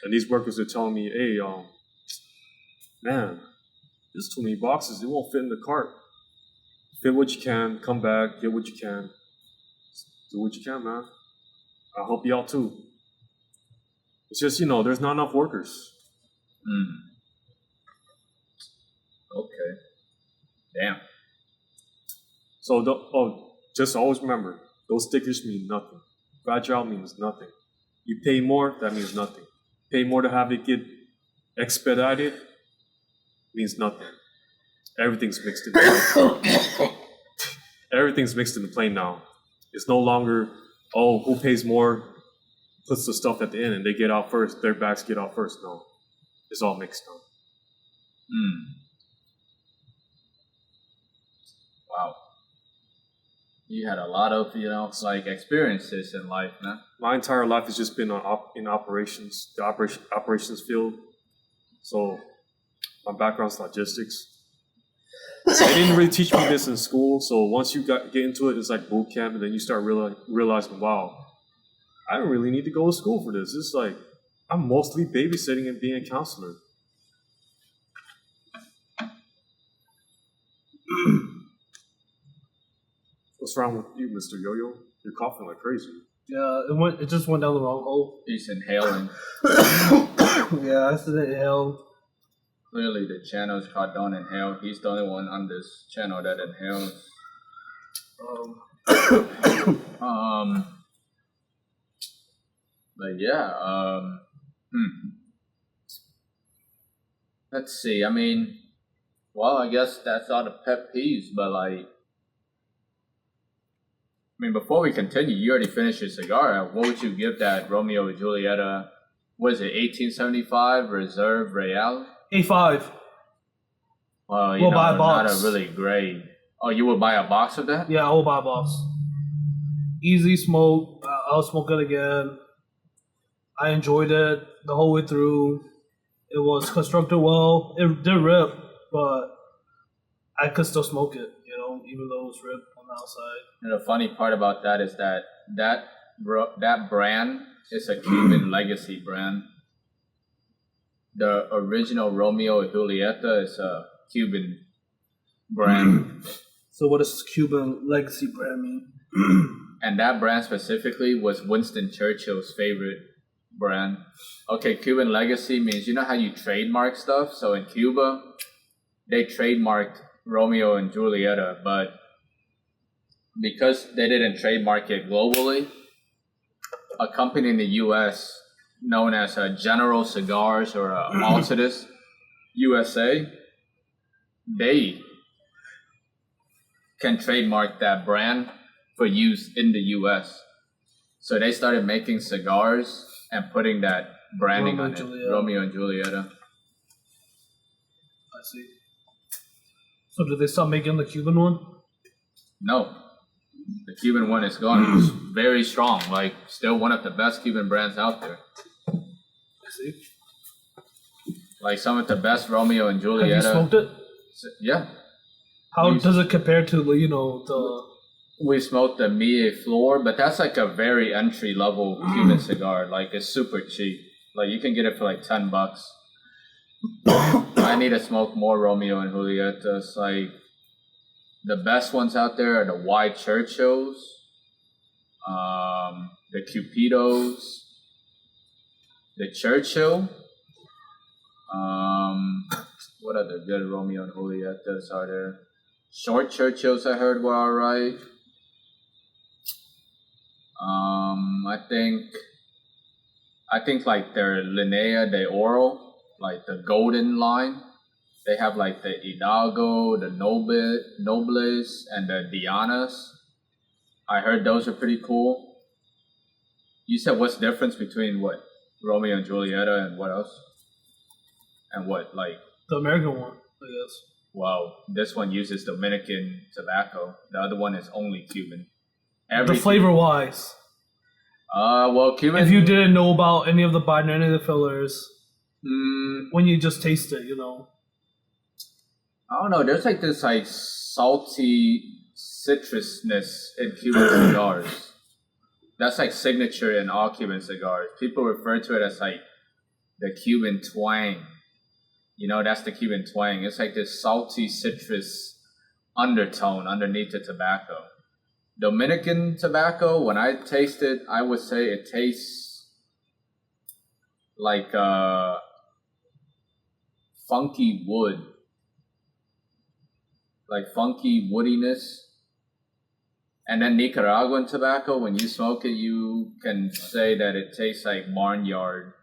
[SPEAKER 3] and these workers are telling me, "Hey, man, there's too many boxes. It won't fit in the cart. Fit what you can. Come back. Get what you can. Do what you can, man. I'll help you out too." It's just there's not enough workers.
[SPEAKER 2] Okay. Damn.
[SPEAKER 3] So just always remember, those stickers mean nothing. Fragile means nothing. You pay more, that means nothing. pay more to have it get expedited means nothing. Everything's mixed in the plane. Everything's mixed in the plane now. It's no longer, who pays more puts the stuff at the end and they get out first, their bags get out first. No. It's all mixed now.
[SPEAKER 2] Wow. You had a lot of, experiences in life, man.
[SPEAKER 3] My entire life has just been in operations, the operations field. So my background's logistics. They didn't really teach me this in school. So once you get into it, it's like boot camp, and then you start realizing, wow, I don't really need to go to school for this. It's like I'm mostly babysitting and being a counselor. What's wrong with you, Mr. Yo-Yo? You're coughing like crazy.
[SPEAKER 1] Yeah, it just went down the wrong hole.
[SPEAKER 2] He's inhaling.
[SPEAKER 1] Yeah, I said inhale.
[SPEAKER 2] Clearly, the channel is called Don't Inhale. He's the only one on this channel that inhales. But yeah, let's see. I guess that's all the pet peeves, but before we continue, you already finished your cigar. What would you give that Romeo and Julieta? What is it, 1875 Reserve Real?
[SPEAKER 1] A5.
[SPEAKER 2] Well,
[SPEAKER 1] We'll buy a
[SPEAKER 2] not
[SPEAKER 1] box.
[SPEAKER 2] a really great. Oh, you would buy a box of that?
[SPEAKER 1] Yeah, I will buy a box. Easy smoke. I'll smoke it again. I enjoyed it the whole way through. It was constructed well. It did rip, but I could still smoke it, even though it was ripped on the outside.
[SPEAKER 2] And the funny part about that is that brand is a Cuban legacy brand. The original Romeo and Julieta is a Cuban brand.
[SPEAKER 1] So what does Cuban legacy brand mean?
[SPEAKER 2] And that brand specifically was Winston Churchill's favorite brand. Okay, Cuban legacy means, you know how you trademark stuff? So in Cuba, they trademarked Romeo and Julieta, but because they didn't trademark it globally, a company in the U.S. known as General Cigars or Altadis USA, they can trademark that brand for use in the U.S. So they started making cigars and putting that branding on it, Romeo and Julieta.
[SPEAKER 1] I see. So did they stop making the Cuban one?
[SPEAKER 2] No. The Cuban one is gone. It's very strong. Still one of the best Cuban brands out there.
[SPEAKER 1] I see.
[SPEAKER 2] Some of the best Romeo and Julieta.
[SPEAKER 1] Have you smoked it?
[SPEAKER 2] Yeah.
[SPEAKER 1] How does it compare to the?
[SPEAKER 2] We smoked the Mie Flor, but that's a very entry level Cuban cigar. It's super cheap. You can get it for $10. I need to smoke more Romeo and Julietas. The best ones out there are the White Churchills, the Cupidos, the Churchill. What other good Romeo and Julietas are there? Short Churchills I heard were alright. I think their Linea de Oro, the golden line. They have the Hidalgo, the Nobles, and the Dianas. I heard those are pretty cool. You said what's the difference between what? Romeo and Julieta and what else? And what,
[SPEAKER 1] The American one, I guess.
[SPEAKER 2] Wow, this one uses Dominican tobacco. The other one is only Cuban.
[SPEAKER 1] The flavor-wise.
[SPEAKER 2] Cuban...
[SPEAKER 1] If you didn't know about any of the binder, any of the fillers, when you just taste it,
[SPEAKER 2] I don't know. There's this salty citrusness in Cuban cigars. That's signature in all Cuban cigars. People refer to it as the Cuban twang. That's the Cuban twang. It's this salty citrus undertone underneath the tobacco. Dominican tobacco, when I taste it, I would say it tastes like funky wood. Funky woodiness. And then Nicaraguan tobacco, when you smoke it, you can say that it tastes like barnyard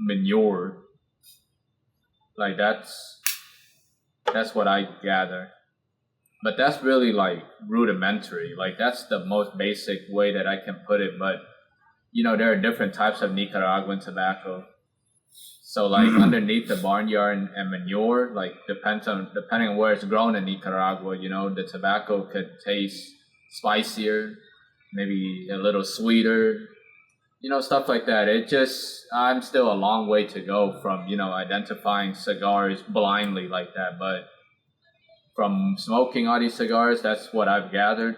[SPEAKER 2] manure. Like that's what I gather. But that's really like rudimentary. Like that's the most basic way that I can put it. But there are different types of Nicaraguan tobacco. So like underneath the barnyard and manure, like depending on where it's grown in Nicaragua, the tobacco could taste spicier, maybe a little sweeter, stuff like that. I'm still a long way to go from, identifying cigars blindly like that. But from smoking all these cigars, that's what I've gathered.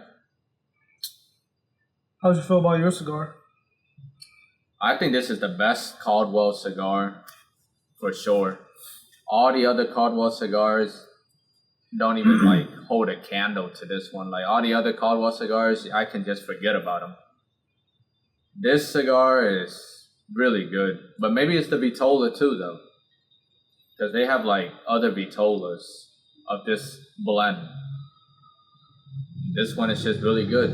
[SPEAKER 1] How'd you feel about your cigar?
[SPEAKER 2] I think this is the best Caldwell cigar, for sure. All the other Caldwell cigars don't even like hold a candle to this one. Like all the other Caldwell cigars, I can just forget about them. This cigar is really good, but maybe it's the Vitola too, though, because they have like other Vitolas of this blend. This one is just really good.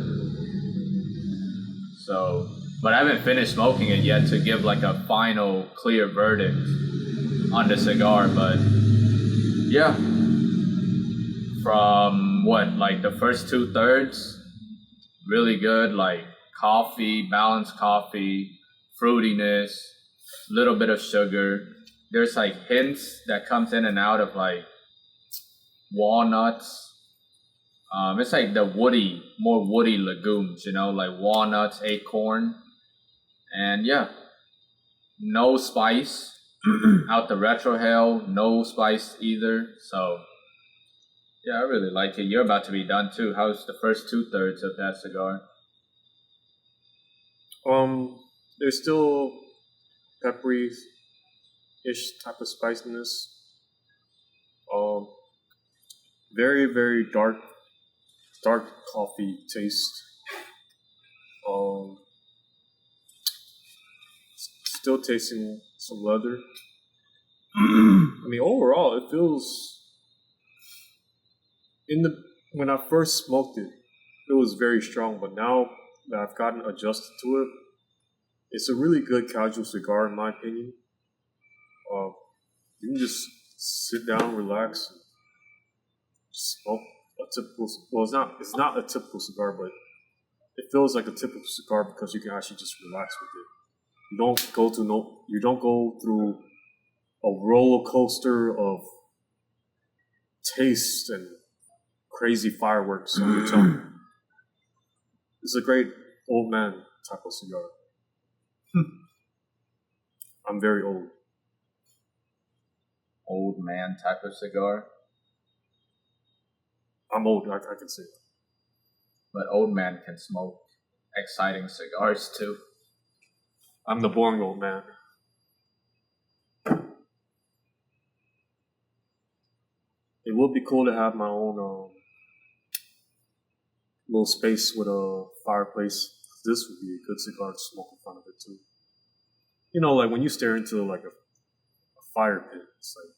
[SPEAKER 2] So, but I haven't finished smoking it yet to give like a final clear verdict on the cigar. But yeah, from like the first 2/3, really good. Like coffee, balanced coffee, fruitiness, little bit of sugar. There's like hints that comes in and out of like walnuts. It's like the more woody legumes, like walnuts, acorn, and yeah, no spice out the retrohale, no spice either. So yeah, I really like it. You're about to be done too. How's the first 2/3 of that cigar?
[SPEAKER 3] There's still peppery-ish type of spiciness. Very, very dark coffee taste. Still tasting some leather. I mean, overall, it feels when I first smoked it, it was very strong. But now that I've gotten adjusted to it, it's a really good casual cigar, in my opinion. You can just sit down, relax, and smoke a typical. Well, it's not a typical cigar, but it feels like a typical cigar because you can actually just relax with it. You don't go through a roller coaster of taste and crazy fireworks on your tongue. It's a great old man type of cigar. I'm very old.
[SPEAKER 2] Old man type of cigar?
[SPEAKER 3] I'm old, I can say that.
[SPEAKER 2] But old man can smoke exciting cigars too.
[SPEAKER 3] I'm the boring old man. It would be cool to have my own little space with a fireplace. This would be a good cigar to smoke in front of it too. Like when you stare into like a fire pit, it's like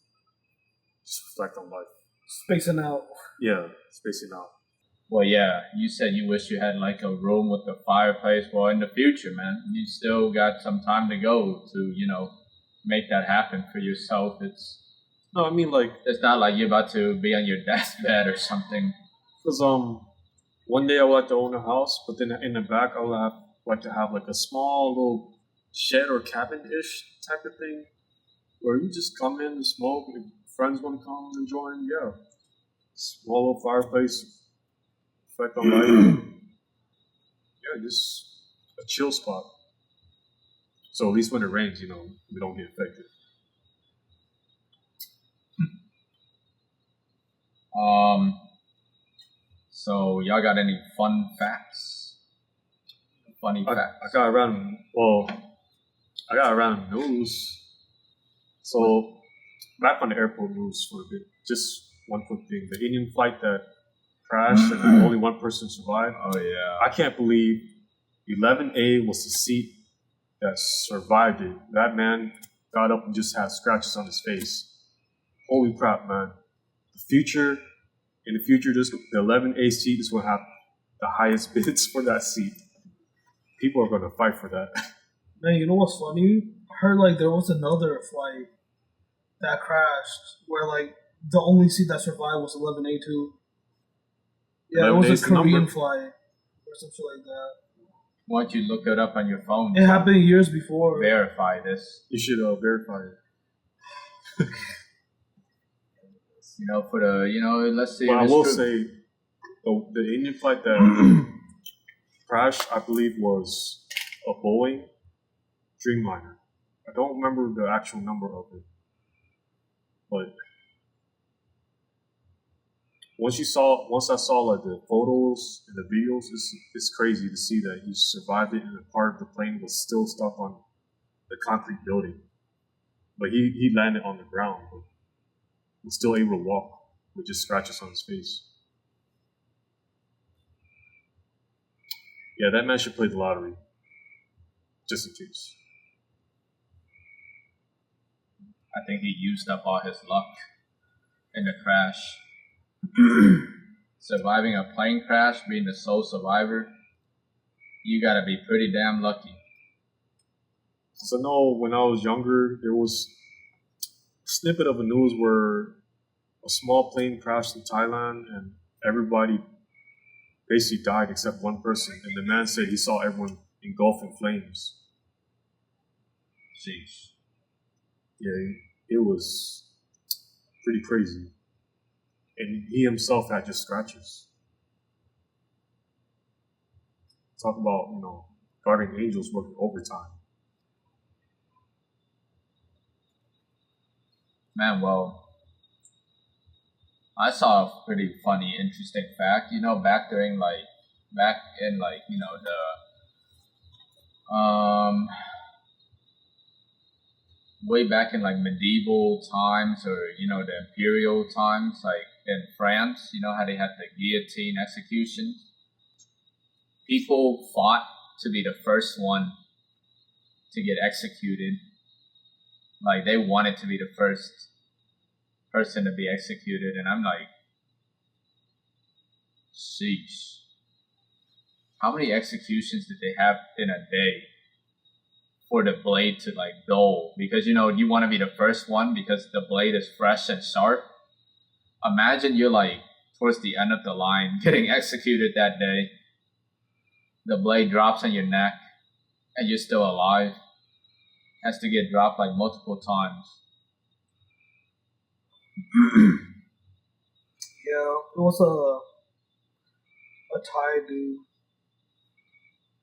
[SPEAKER 3] just reflect on life.
[SPEAKER 1] Spacing out.
[SPEAKER 3] Yeah, spacing out.
[SPEAKER 2] Well, yeah, you said you wish you had like a room with a fireplace. Well, in the future, man, you still got some time to go to, make that happen for yourself.
[SPEAKER 3] No, I mean like
[SPEAKER 2] it's not like you're about to be on your deathbed or something.
[SPEAKER 3] Because one day I would like to own a house, but then in the back I would like to have like a small little shed or cabin-ish type of thing, where you just come in and smoke. If friends want to come and join, yeah, small little fireplace, reflect on life. Yeah, just a chill spot. So at least when it rains, we don't get affected.
[SPEAKER 2] So y'all got any fun facts? Funny facts?
[SPEAKER 3] I got around news. So back on the airport news for a bit. Just one quick thing: the Indian flight that crashed and only one person survived.
[SPEAKER 2] Oh yeah!
[SPEAKER 3] I can't believe 11A was the seat that survived it. That man got up and just had scratches on his face. Holy crap, man! In the future, the 11A seat is going to have the highest bids for that seat. People are going to fight for that.
[SPEAKER 1] Man, you know what's funny? I heard like there was another flight that crashed where like the only seat that survived was 11A2. Yeah, it
[SPEAKER 3] 11A
[SPEAKER 1] was
[SPEAKER 3] is
[SPEAKER 1] a
[SPEAKER 3] the number.
[SPEAKER 1] Korean flight or something like that.
[SPEAKER 2] Why don't you look it up on your phone?
[SPEAKER 1] It happened years before.
[SPEAKER 2] Verify this.
[SPEAKER 3] You should verify it.
[SPEAKER 2] You know, for the let's see.
[SPEAKER 3] But I
[SPEAKER 2] if it's
[SPEAKER 3] will
[SPEAKER 2] true.
[SPEAKER 3] say, the Indian flight that crashed, I believe, was a Boeing Dreamliner. I don't remember the actual number of it, but once I saw like the photos and the videos, it's crazy to see that he survived it, and a part of the plane was still stuck on the concrete building. But he landed on the ground, but was still able to walk with just scratches on his face. Yeah, that man should play the lottery, just in case.
[SPEAKER 2] I think he used up all his luck in the crash. Surviving a plane crash, being the sole survivor, you gotta be pretty damn lucky.
[SPEAKER 3] So I know when I was younger, there was a snippet of the news where a small plane crashed in Thailand and everybody basically died except one person. And the man said he saw everyone engulfed in flames.
[SPEAKER 2] Jeez.
[SPEAKER 3] Yeah, it was pretty crazy. And he himself had just scratches. Talk about, guardian angels working overtime.
[SPEAKER 2] Man, well, I saw a pretty funny, interesting fact. Back in way back in like medieval times, or the imperial times, like in France, how they had the guillotine executions. People fought to be the first one to get executed. Like they wanted to be the first person to be executed, and I'm like, sheesh. How many executions did they have in a day for the blade to like dull? Because you want to be the first one because the blade is fresh and sharp. Imagine you're like towards the end of the line getting executed that day. The blade drops on your neck and you're still alive. Has to get dropped like multiple times.
[SPEAKER 1] Yeah, it was a Thai dude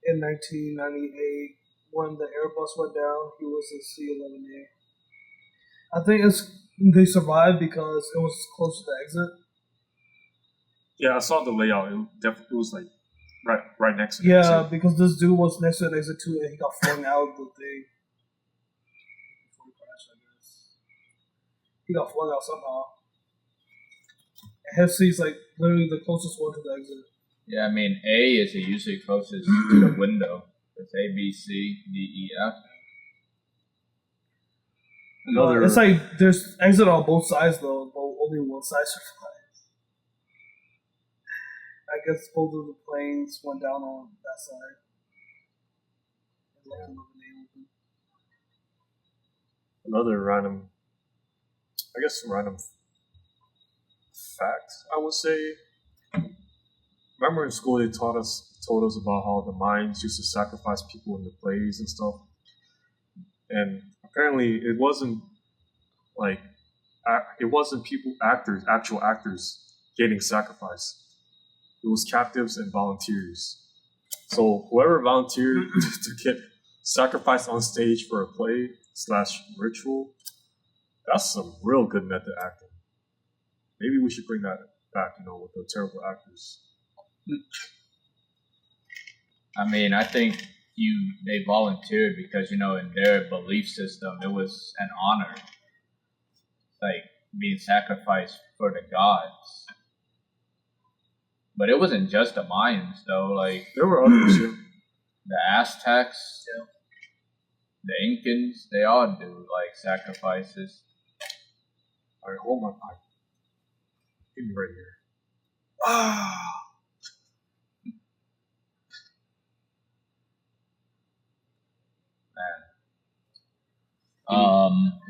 [SPEAKER 1] in 1998 when the Airbus went down. He was a C-11A. I think they survived because it was close to the exit.
[SPEAKER 3] Yeah, I saw the layout. It was like right next to the
[SPEAKER 1] Yeah,
[SPEAKER 3] exit.
[SPEAKER 1] because this dude was next to the exit too, and he got flung out the thing before he crashed. I guess he got flung out somehow. And his seat's like literally the closest one to the exit.
[SPEAKER 2] Yeah, I mean, A is usually closest to the window. It's A, B, C, D, E, F.
[SPEAKER 1] It's like there's exit on both sides though, but only one side survives. I guess both of the planes went down on that side.
[SPEAKER 3] Another random fact, I would say. Remember in school they told us about how the Mayans used to sacrifice people in the plays and stuff, and apparently it wasn't actual actors getting sacrificed. It was captives and volunteers. So whoever volunteered to get sacrificed on stage for a play / ritual, that's some real good method acting. Maybe we should bring that back, with the terrible actors.
[SPEAKER 2] I mean, I think they volunteered because, in their belief system, it was an honor. Like being sacrificed for the gods. But it wasn't just the Mayans, though. Like,
[SPEAKER 3] there were others too.
[SPEAKER 2] The Aztecs, the Incans, they all do, like, sacrifices.
[SPEAKER 3] Alright, hold my pipe. Give me right here.
[SPEAKER 2] Man.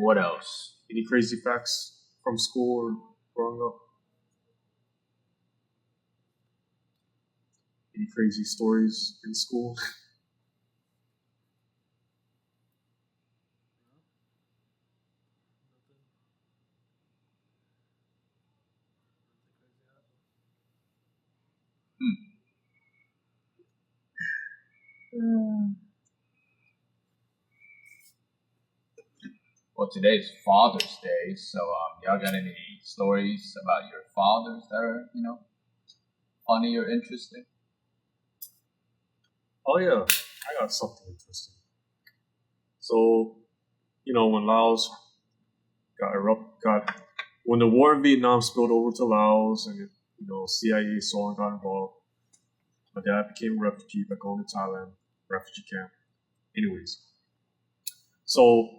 [SPEAKER 2] what else?
[SPEAKER 3] Any crazy facts from school or growing up? Any crazy stories in school?
[SPEAKER 2] Well, today's Father's Day, so y'all got any stories about your fathers that are, funny or interesting?
[SPEAKER 3] Oh yeah, I got something interesting. So, when Laos got when the war in Vietnam spilled over to Laos and CIA so on got involved, my dad became a refugee back home in Thailand, refugee camp. Anyways, so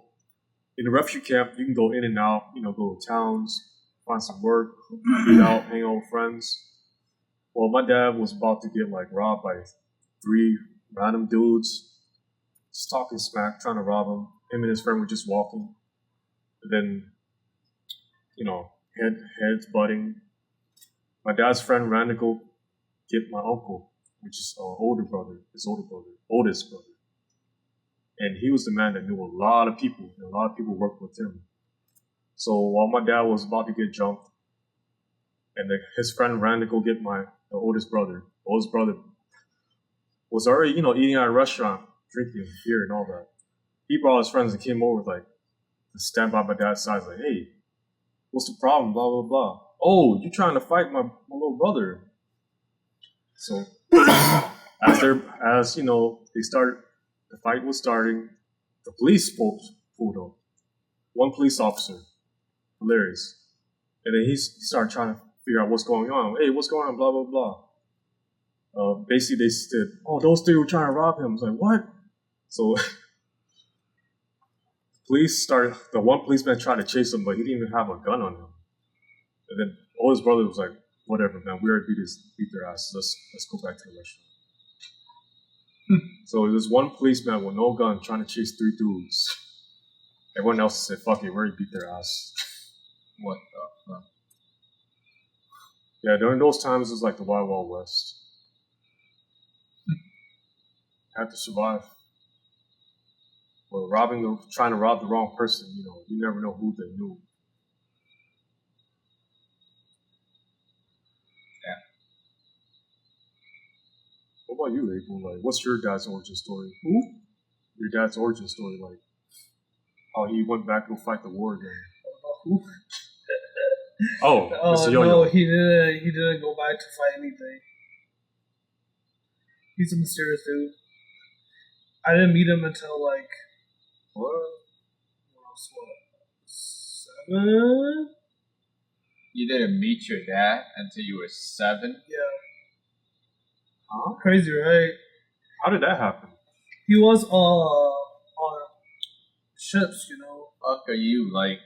[SPEAKER 3] in the refugee camp, you can go in and out, go to towns, find some work, eat out, hang out with friends. Well, my dad was about to get robbed by 3 random dudes, just talking smack, trying to rob him. Him and his friend were just walking. And then, heads butting. My dad's friend ran to go get my uncle, which is his oldest brother. And he was the man that knew a lot of people, and a lot of people worked with him. So while my dad was about to get jumped, and his friend ran to go get the oldest brother. The oldest brother was already, eating at a restaurant, drinking beer and all that. He brought his friends and came over, to stand by my dad's side, hey, what's the problem, blah, blah, blah. Oh, you trying to fight my little brother. So, the fight was starting, the police pulled up. One police officer, hilarious. And then he started trying to figure out what's going on. Hey, what's going on, blah, blah, blah. Basically, they said, oh, those 3 were trying to rob him. I was like, what? So, the one policeman tried to chase him, but he didn't even have a gun on him. And then all his brother was like, whatever, man, we already beat their ass. Let's go back to the restaurant. So there's one policeman with no gun trying to chase 3 dudes. Everyone else said, fuck it, we already beat their ass.
[SPEAKER 2] What the fuck?
[SPEAKER 3] Yeah, during those times, it was like the Wild Wild West. Had to survive. Well, trying to rob the wrong person, you never know who they knew.
[SPEAKER 2] Yeah.
[SPEAKER 3] What about you, April? What's your dad's origin story? Who? Your dad's origin story, how he went back to fight the war again.
[SPEAKER 1] Who?
[SPEAKER 3] Oh, Mr. Yo-Yo.
[SPEAKER 1] No, he didn't go back to fight anything. He's a mysterious dude. I didn't meet him until what? 7?
[SPEAKER 2] You didn't meet your dad until you were 7?
[SPEAKER 1] Yeah.
[SPEAKER 3] Huh?
[SPEAKER 1] Crazy, right?
[SPEAKER 3] How did that happen?
[SPEAKER 1] He was on ships,
[SPEAKER 2] Fuck, are you an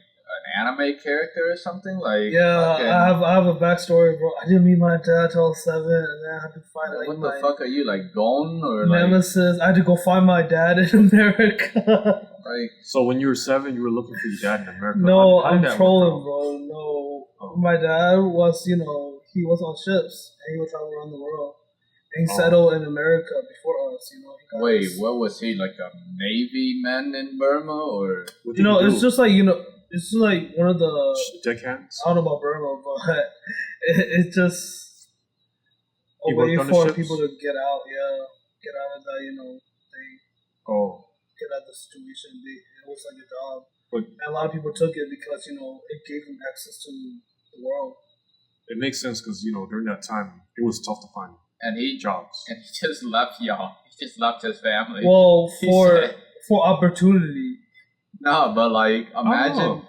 [SPEAKER 2] anime character or something?
[SPEAKER 1] Yeah,
[SPEAKER 2] fucking,
[SPEAKER 1] I have a backstory, bro. I didn't meet my dad till 7, and then I had to find
[SPEAKER 2] what the fuck are you, Gon or
[SPEAKER 1] nemesis? I had to go find my dad in America.
[SPEAKER 3] So when you were 7, you were looking for your dad in America?
[SPEAKER 1] No,
[SPEAKER 3] how did
[SPEAKER 1] I'm trolling, bro. No, my dad was, he was on ships and he was traveling around the world. And he settled in America before us,
[SPEAKER 2] Wait, what was he, a Navy man in Burma, or?
[SPEAKER 1] It's just it's just one of the
[SPEAKER 3] deckhands.
[SPEAKER 1] I don't know about Burma, but it's just a way for people to get out. Yeah, get out of that, thing.
[SPEAKER 3] Oh,
[SPEAKER 1] get out of the situation. It was like a job,
[SPEAKER 3] but
[SPEAKER 1] and a lot of people took it because it gave them access to the world.
[SPEAKER 3] It makes sense because during that time it was tough to find jobs,
[SPEAKER 2] and he just left y'all. He just left his family.
[SPEAKER 1] Well, for opportunity.
[SPEAKER 2] No, but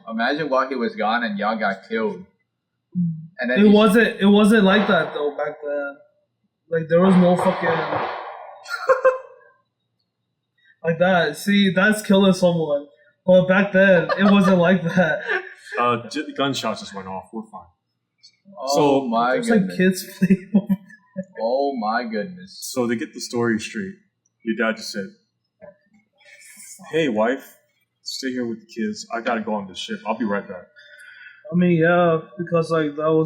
[SPEAKER 2] imagine while he was gone and y'all got killed. And then
[SPEAKER 1] it wasn't like that though back then. There was no fucking like that. See, that's killing someone. But back then, it wasn't like that.
[SPEAKER 3] Gunshots just went off. We're fine.
[SPEAKER 2] Oh my goodness!
[SPEAKER 1] Kids playing.
[SPEAKER 2] Oh my goodness!
[SPEAKER 3] So to get the story straight, your dad just said, "Hey, wife, stay here with the kids. I gotta go on the ship. I'll be right back.
[SPEAKER 1] I mean, yeah, because like
[SPEAKER 3] I'll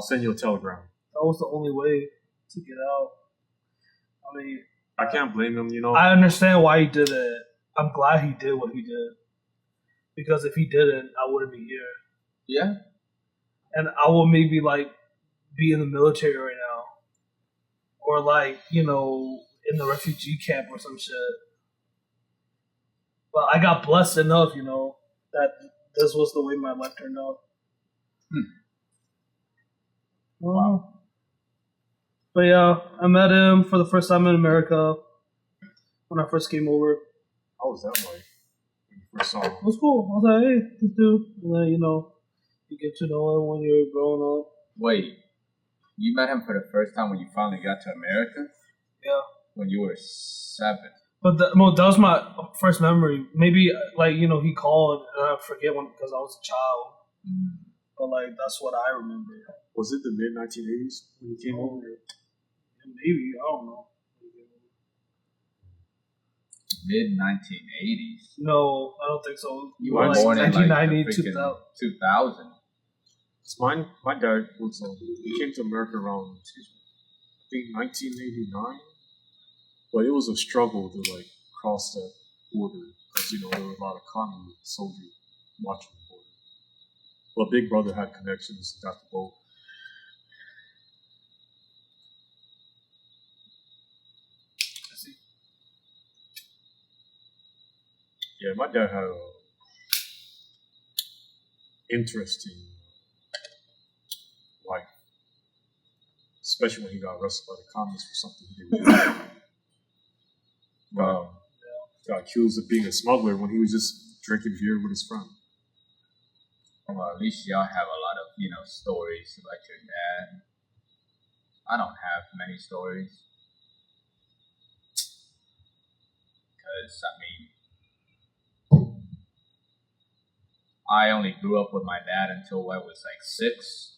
[SPEAKER 3] send you a telegram.
[SPEAKER 1] that was the only way to get out. I mean,
[SPEAKER 3] I can't blame him, you know.
[SPEAKER 1] I understand why he did it. I'm glad he did what he did. Because if he didn't, I wouldn't be here.
[SPEAKER 2] Yeah.
[SPEAKER 1] And I will maybe like be in the military right now. Or like, you know, in the refugee camp or some shit. But I got blessed enough, you know, that this was the way my life turned out. Wow. But yeah, I met him for the first time in America when I first came over.
[SPEAKER 3] How was that like? When you first saw him?
[SPEAKER 1] It was cool. I was like, hey, this dude. And then, you know, you get to know him when you're growing up.
[SPEAKER 2] Wait, you met him for the first time when you finally got to America?
[SPEAKER 1] Yeah.
[SPEAKER 2] When you were 7.
[SPEAKER 1] But that was my first memory. Maybe, like, you know, he called, and I forget when, because I was a child. But, like, that's what I remember.
[SPEAKER 3] Was it the mid-1980s when you came over?
[SPEAKER 1] Maybe, I don't know.
[SPEAKER 2] Mid-1980s?
[SPEAKER 1] No, I don't think so.
[SPEAKER 2] You were born in, like,
[SPEAKER 1] 1990,
[SPEAKER 2] the freaking 2000.
[SPEAKER 3] My dad was, he came to America around, I think, 1989. But it was a struggle to, like, cross that border. Because, you know, there were a lot of communist soldiers watching the border. But Big Brother had connections and got the boat.
[SPEAKER 1] I see.
[SPEAKER 3] Yeah, my dad had a interesting life. Especially when he got arrested by the communists for something he didn't do. Got accused of being a smuggler when he was just drinking beer with his friend.
[SPEAKER 2] Well, at least y'all have a lot of, you know, stories about your dad. I don't have many stories. Because, I mean, I only grew up with my dad until I was like 6.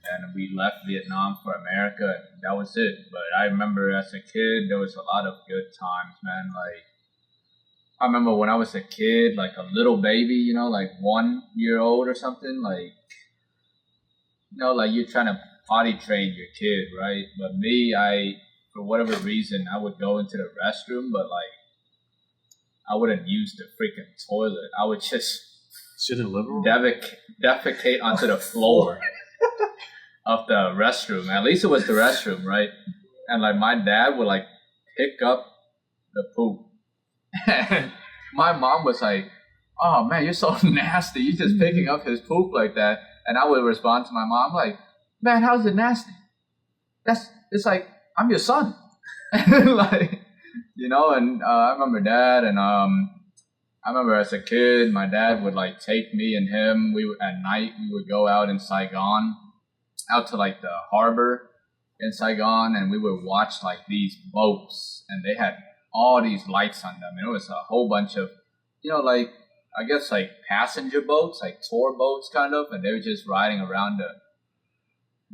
[SPEAKER 2] And then we left Vietnam for America, and that was it. But I remember as a kid, there was a lot of good times, man. Like, I remember when I was a kid, like a little baby, you know, like 1 year old or something, like, you know, like you're trying to potty train your kid, right? But me, for whatever reason, I would go into the restroom, but like, I wouldn't use the freaking toilet. I would just
[SPEAKER 3] Shit in the living room?
[SPEAKER 2] defecate onto the floor of the restroom. At least it was the restroom, right? And like my dad would like pick up the poop. And my mom was like, "Oh man, you're so nasty. You're just picking up his poop like that." And I would respond to my mom like, "Man, how's it nasty? It's like, I'm your son." Like, you know, and I remember that, and I remember as a kid, my dad would like take me and him. At night we would go out in Saigon, out to like the harbor in Saigon, and we would watch like these boats, and they had all these lights on them. And it was a whole bunch of, you know, like, I guess like passenger boats, like tour boats kind of, and they were just riding around the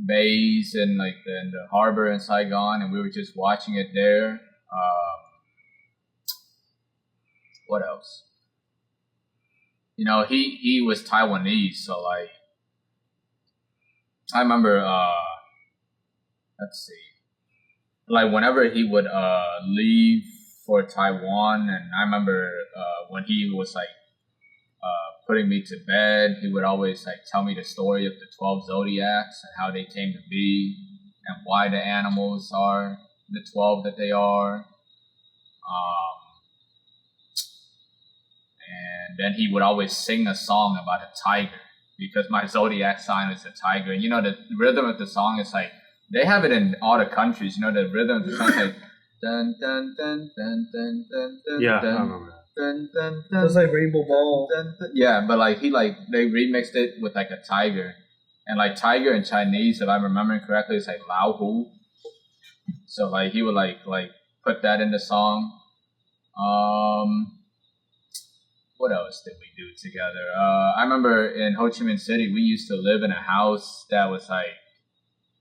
[SPEAKER 2] bays and like in the harbor in Saigon, and we were just watching it there. What else? You know, he was Taiwanese, so like, I remember, let's see, like whenever he would leave for Taiwan, and I remember when he was like putting me to bed, he would always like tell me the story of the 12 zodiacs and how they came to be and why the animals are the 12 that they are. And then he would always sing a song about a tiger, because my zodiac sign is a tiger. And you know, the rhythm of the song is like, they have it in all the countries, you know, the rhythm of the song is like, dun, dun, dun, dun, dun, dun, dun,
[SPEAKER 3] Yeah,
[SPEAKER 2] dun,
[SPEAKER 3] I remember that.
[SPEAKER 2] dun, dun, dun,
[SPEAKER 1] It's like Rainbow Ball.
[SPEAKER 2] dun, dun. Yeah, but like they remixed it with like a tiger. And like tiger in Chinese, if I'm remembering correctly, it's like Lao Hu. So like he would like put that in the song. What else did we do together? I remember in Ho Chi Minh City, we used to live in a house that was like,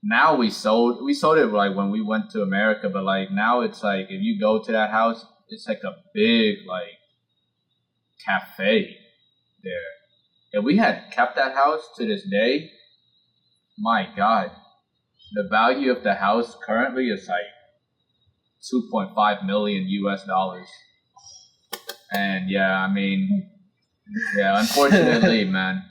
[SPEAKER 2] now we sold it like when we went to America, but like now it's like, if you go to that house, it's like a big, like, cafe there. If we had kept that house to this day, my God, the value of the house currently is like 2.5 million US dollars. And yeah, I mean, yeah, unfortunately, man.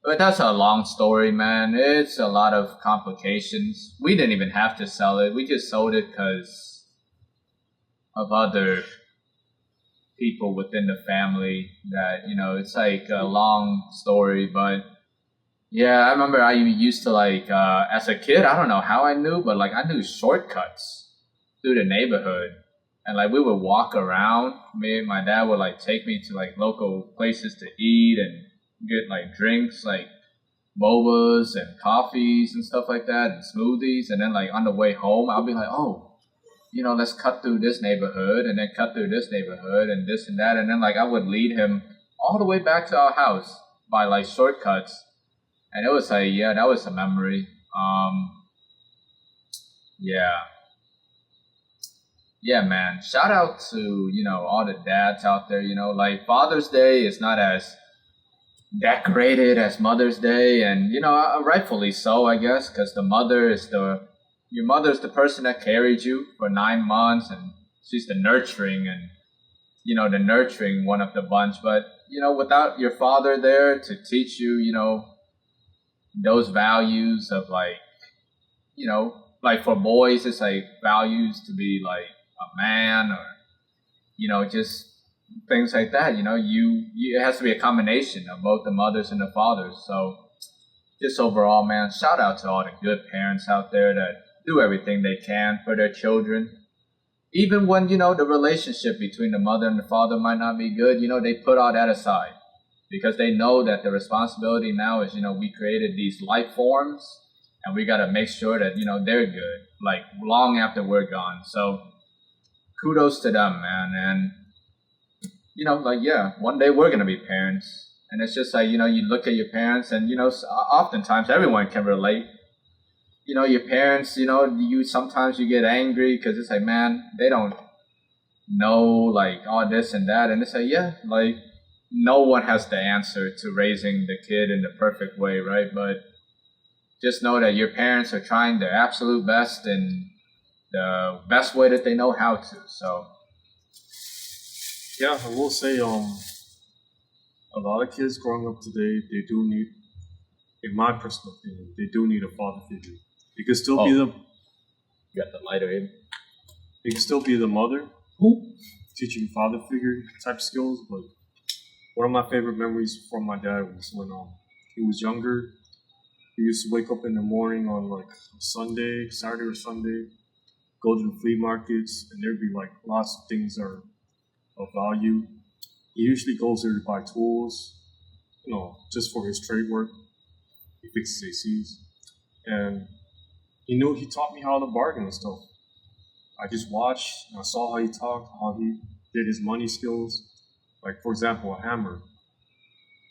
[SPEAKER 2] But that's a long story, man. It's a lot of complications. We didn't even have to sell it. We just sold it because of other people within the family that, it's like a long story. But yeah, I remember I used to like, as a kid, I don't know how I knew, but like I knew shortcuts through the neighborhood. And like we would walk around. Me and my dad would like take me to like local places to eat and get like drinks, like bobas and coffees and stuff like that, and smoothies. And then like on the way home, I'll be like, oh, let's cut through this neighborhood and then cut through this neighborhood and this and that. And then like I would lead him all the way back to our house by like shortcuts. And it was like, yeah, that was a memory. Yeah. Yeah, man. Shout out to, all the dads out there, like Father's Day is not as decorated as Mother's Day. And, rightfully so, I guess, because your mother's the person that carried you for 9 months, and she's the nurturing one of the bunch. But, without your father there to teach you, those values of like, like for boys, it's like values to be like a man, or, just things like that. It has to be a combination of both the mothers and the fathers. So just overall, man, shout out to all the good parents out there that do everything they can for their children. Even when, the relationship between the mother and the father might not be good, they put all that aside because they know that the responsibility now is, we created these life forms and we got to make sure that, they're good, like long after we're gone. So kudos to them, man. And, like, yeah, one day we're going to be parents. And it's just like, you look at your parents and, oftentimes everyone can relate. Your parents, sometimes you get angry because it's like, man, they don't know like all this and that. And it's like, yeah, like no one has the answer to raising the kid in the perfect way, right? But just know that your parents are trying their absolute best in the best way that they know how to. So
[SPEAKER 3] yeah, I will say, a lot of kids growing up today, they do need, in my personal opinion, they do need a father figure. It could still be the.
[SPEAKER 2] You got the lighter in.
[SPEAKER 3] It could still be the mother teaching father figure type skills, but one of my favorite memories from my dad was when he was younger. He used to wake up in the morning on like Saturday or Sunday, go to the flea markets, and there'd be like lots of things that are of value. He usually goes there to buy tools, just for his trade work. He fixes ACs. And he taught me how to bargain and stuff. I just watched, and I saw how he talked, how he did his money skills. Like, for example, a hammer.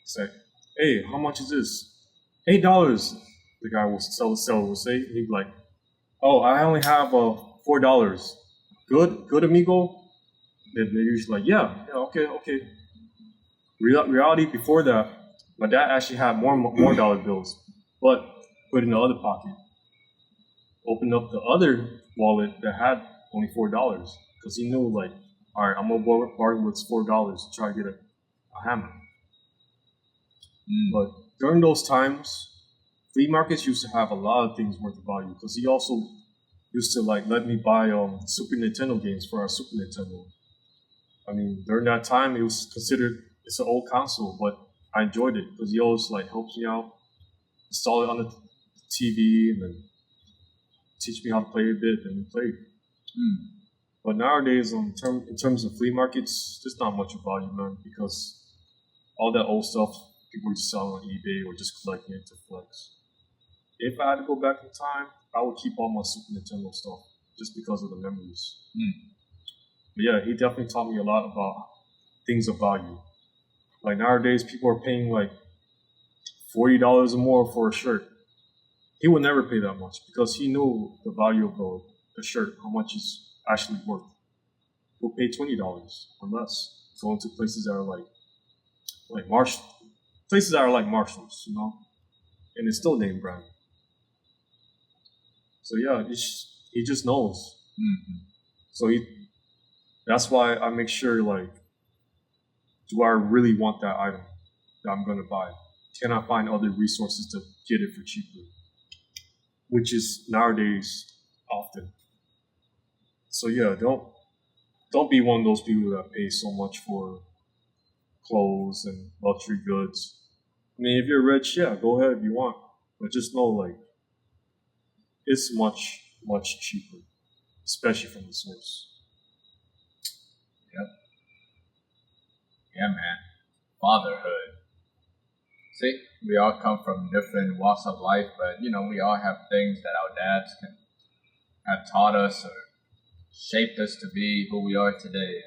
[SPEAKER 3] It's like, hey, how much is this? $8. The guy will say. He'd be like, oh, I only have $4. Good, amigo? Then they're usually like, yeah, okay. Reality before that, my dad actually had more dollar bills, but put in the other pocket. Opened up the other wallet that had only $4 because he knew, like, all right, I'm gonna bargain with $4 to try to get a hammer. But during those times, flea markets used to have a lot of things worth of value because he also used to like let me buy Super Nintendo games for our Super Nintendo. I mean, during that time, it was considered, it's an old console, but I enjoyed it because he always like helps me out, install it on the TV, and then teach me how to play a bit, and we played. But nowadays, in terms of flea markets, there's not much of value, man, because all that old stuff, people are just selling on eBay or just collecting it to flex. If I had to go back in time, I would keep all my Super Nintendo stuff just because of the memories. But yeah, he definitely taught me a lot about things of value. Like nowadays, people are paying like $40 or more for a shirt. He would never pay that much because he knew the value of the shirt, how much it's actually worth. He'll pay $20 or less, going to places that are like like places that are like Marshalls, you know, and it's still name brand. So yeah, he just knows.
[SPEAKER 2] Mm-hmm.
[SPEAKER 3] So that's why I make sure, like, do I really want that item that I'm gonna buy? Can I find other resources to get it for cheaper? Which is nowadays often. So yeah, don't be one of those people that pay so much for clothes and luxury goods. I mean, if you're rich, yeah, go ahead if you want, but just know, like, it's much, much cheaper, especially from the source.
[SPEAKER 2] Yep. Yeah, man. Fatherhood. See, we all come from different walks of life, but we all have things that our dads have taught us or shaped us to be who we are today.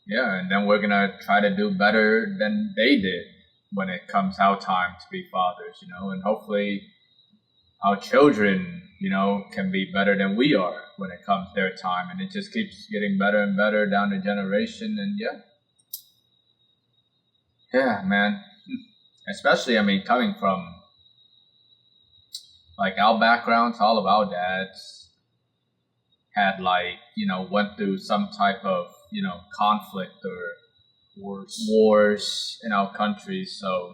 [SPEAKER 2] Yeah, and then we're gonna try to do better than they did when it comes our time to be fathers, and hopefully our children, can be better than we are when it comes their time, and it just keeps getting better and better down the generation, and yeah, man. Especially, coming from like our backgrounds, all of our dads had went through some type of conflict or wars in our country. So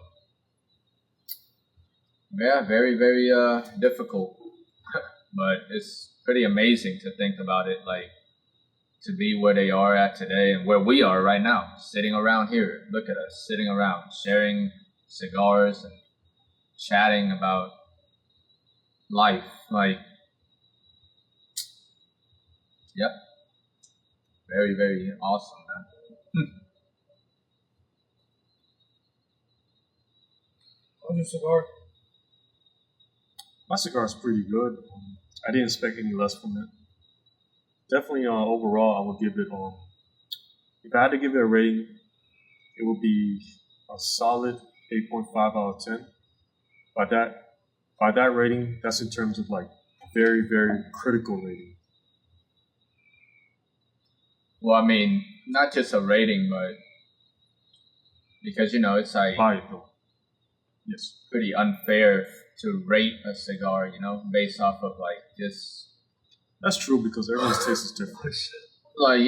[SPEAKER 2] yeah, very very difficult, but it's pretty amazing to think about it. Like to be where they are at today and where we are right now, sitting around here. Look at us sitting around, sharing cigars and chatting about life. Like, yep, very very awesome, man.
[SPEAKER 1] How's your cigar?
[SPEAKER 3] My cigar is pretty good. I didn't expect any less from it. Definitely, overall, I would give it. If I had to give it a rating, it would be a solid 8.5 out of 10. By that rating, that's in terms of like very very critical rating.
[SPEAKER 2] Well, not just a rating, but because it's like
[SPEAKER 3] Buy it though. Yes.
[SPEAKER 2] pretty unfair to rate a cigar, based off of like just
[SPEAKER 3] That's true because everyone's taste is different.
[SPEAKER 2] like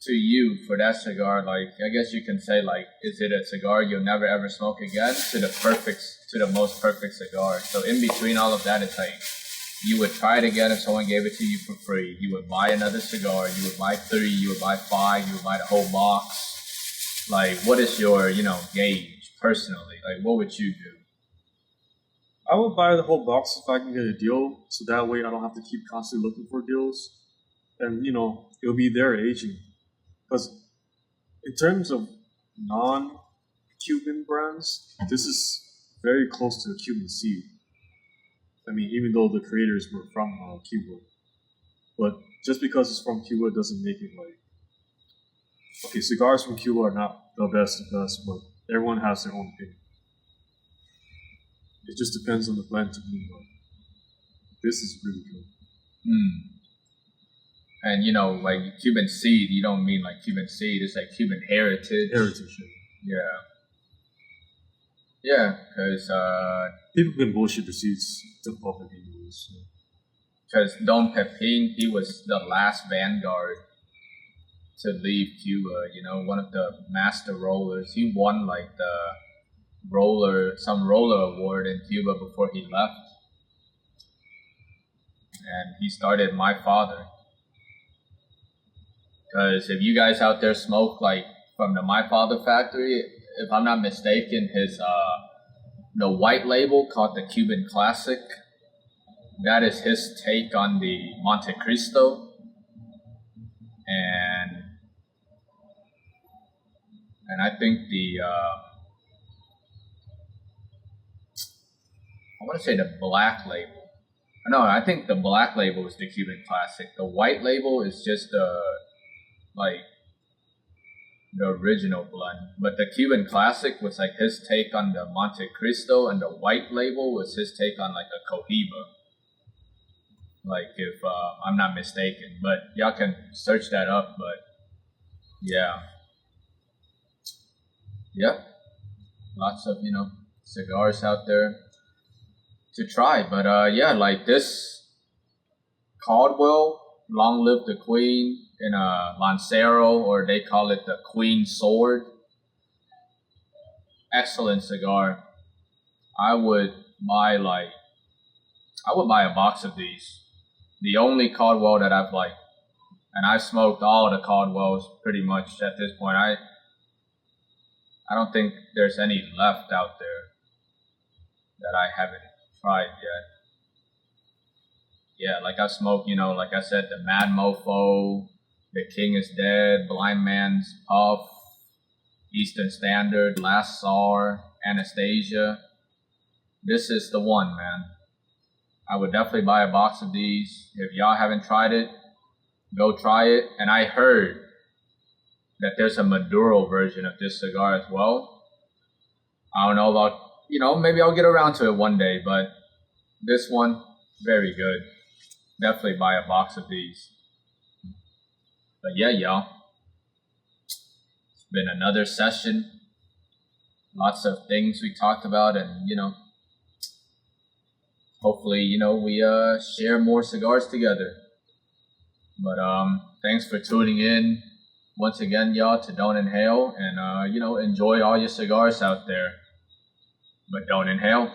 [SPEAKER 2] to you for that cigar. Like I guess you can say like, is it a cigar you'll never ever smoke again? To the most perfect cigar. So in between all of that, it's like you would try it again if someone gave it to you for free. You would buy another cigar. You would buy 3. You would buy 5. You would buy the whole box. Like, what is your gauge personally? Like, what would you do?
[SPEAKER 3] I would buy the whole box if I can get a deal, so that way I don't have to keep constantly looking for deals, and it'll be there aging. Because in terms of non-Cuban brands, this is very close to a Cuban seed. Even though the creators were from Cuba, but just because it's from Cuba doesn't make it like, okay, cigars from Cuba are not the best, but everyone has their own opinion. It just depends on the blend to me, but this is really good.
[SPEAKER 2] And like Cuban seed, you don't mean like Cuban seed, it's like Cuban heritage.
[SPEAKER 3] Heritage.
[SPEAKER 2] Yeah. Yeah, because
[SPEAKER 3] people can bullshit the seeds to the public anyways.
[SPEAKER 2] Because Don Pepin, he was the last vanguard to leave Cuba. One of the master rollers. He won like some roller award in Cuba before he left, and he started My Father. Because if you guys out there smoke like from the My Father factory, if I'm not mistaken, his the white label called the Cuban Classic, that is his take on the Monte Cristo, and I think I want to say the black label. No, I think the black label is the Cuban Classic. The white label is just like the original blend. But the Cuban Classic was like his take on the Monte Cristo, and the white label was his take on like a Cohiba. Like if I'm not mistaken, but y'all can search that up. But yeah, yeah, lots of cigars out there to try. But yeah, like this Caldwell, Long Live the Queen, in a Lancero, or they call it the Queen Sword. Excellent cigar. I would buy a box of these. The only Caldwell that I've liked, and I've smoked all the Caldwells pretty much at this point. I don't think there's any left out there that I haven't tried yet. Yeah, like I smoked, like I said, the Mad Mofo, The King is Dead, Blind Man's Puff, Eastern Standard, Last Czar, Anastasia. This is the one, man. I would definitely buy a box of these. If y'all haven't tried it, go try it. And I heard that there's a Maduro version of this cigar as well. I don't know about, maybe I'll get around to it one day, but this one, very good. Definitely buy a box of these. But yeah, y'all. It's been another session. Lots of things we talked about, and hopefully, we share more cigars together. But thanks for tuning in once again, y'all, to Don't Inhale, and enjoy all your cigars out there. But don't inhale.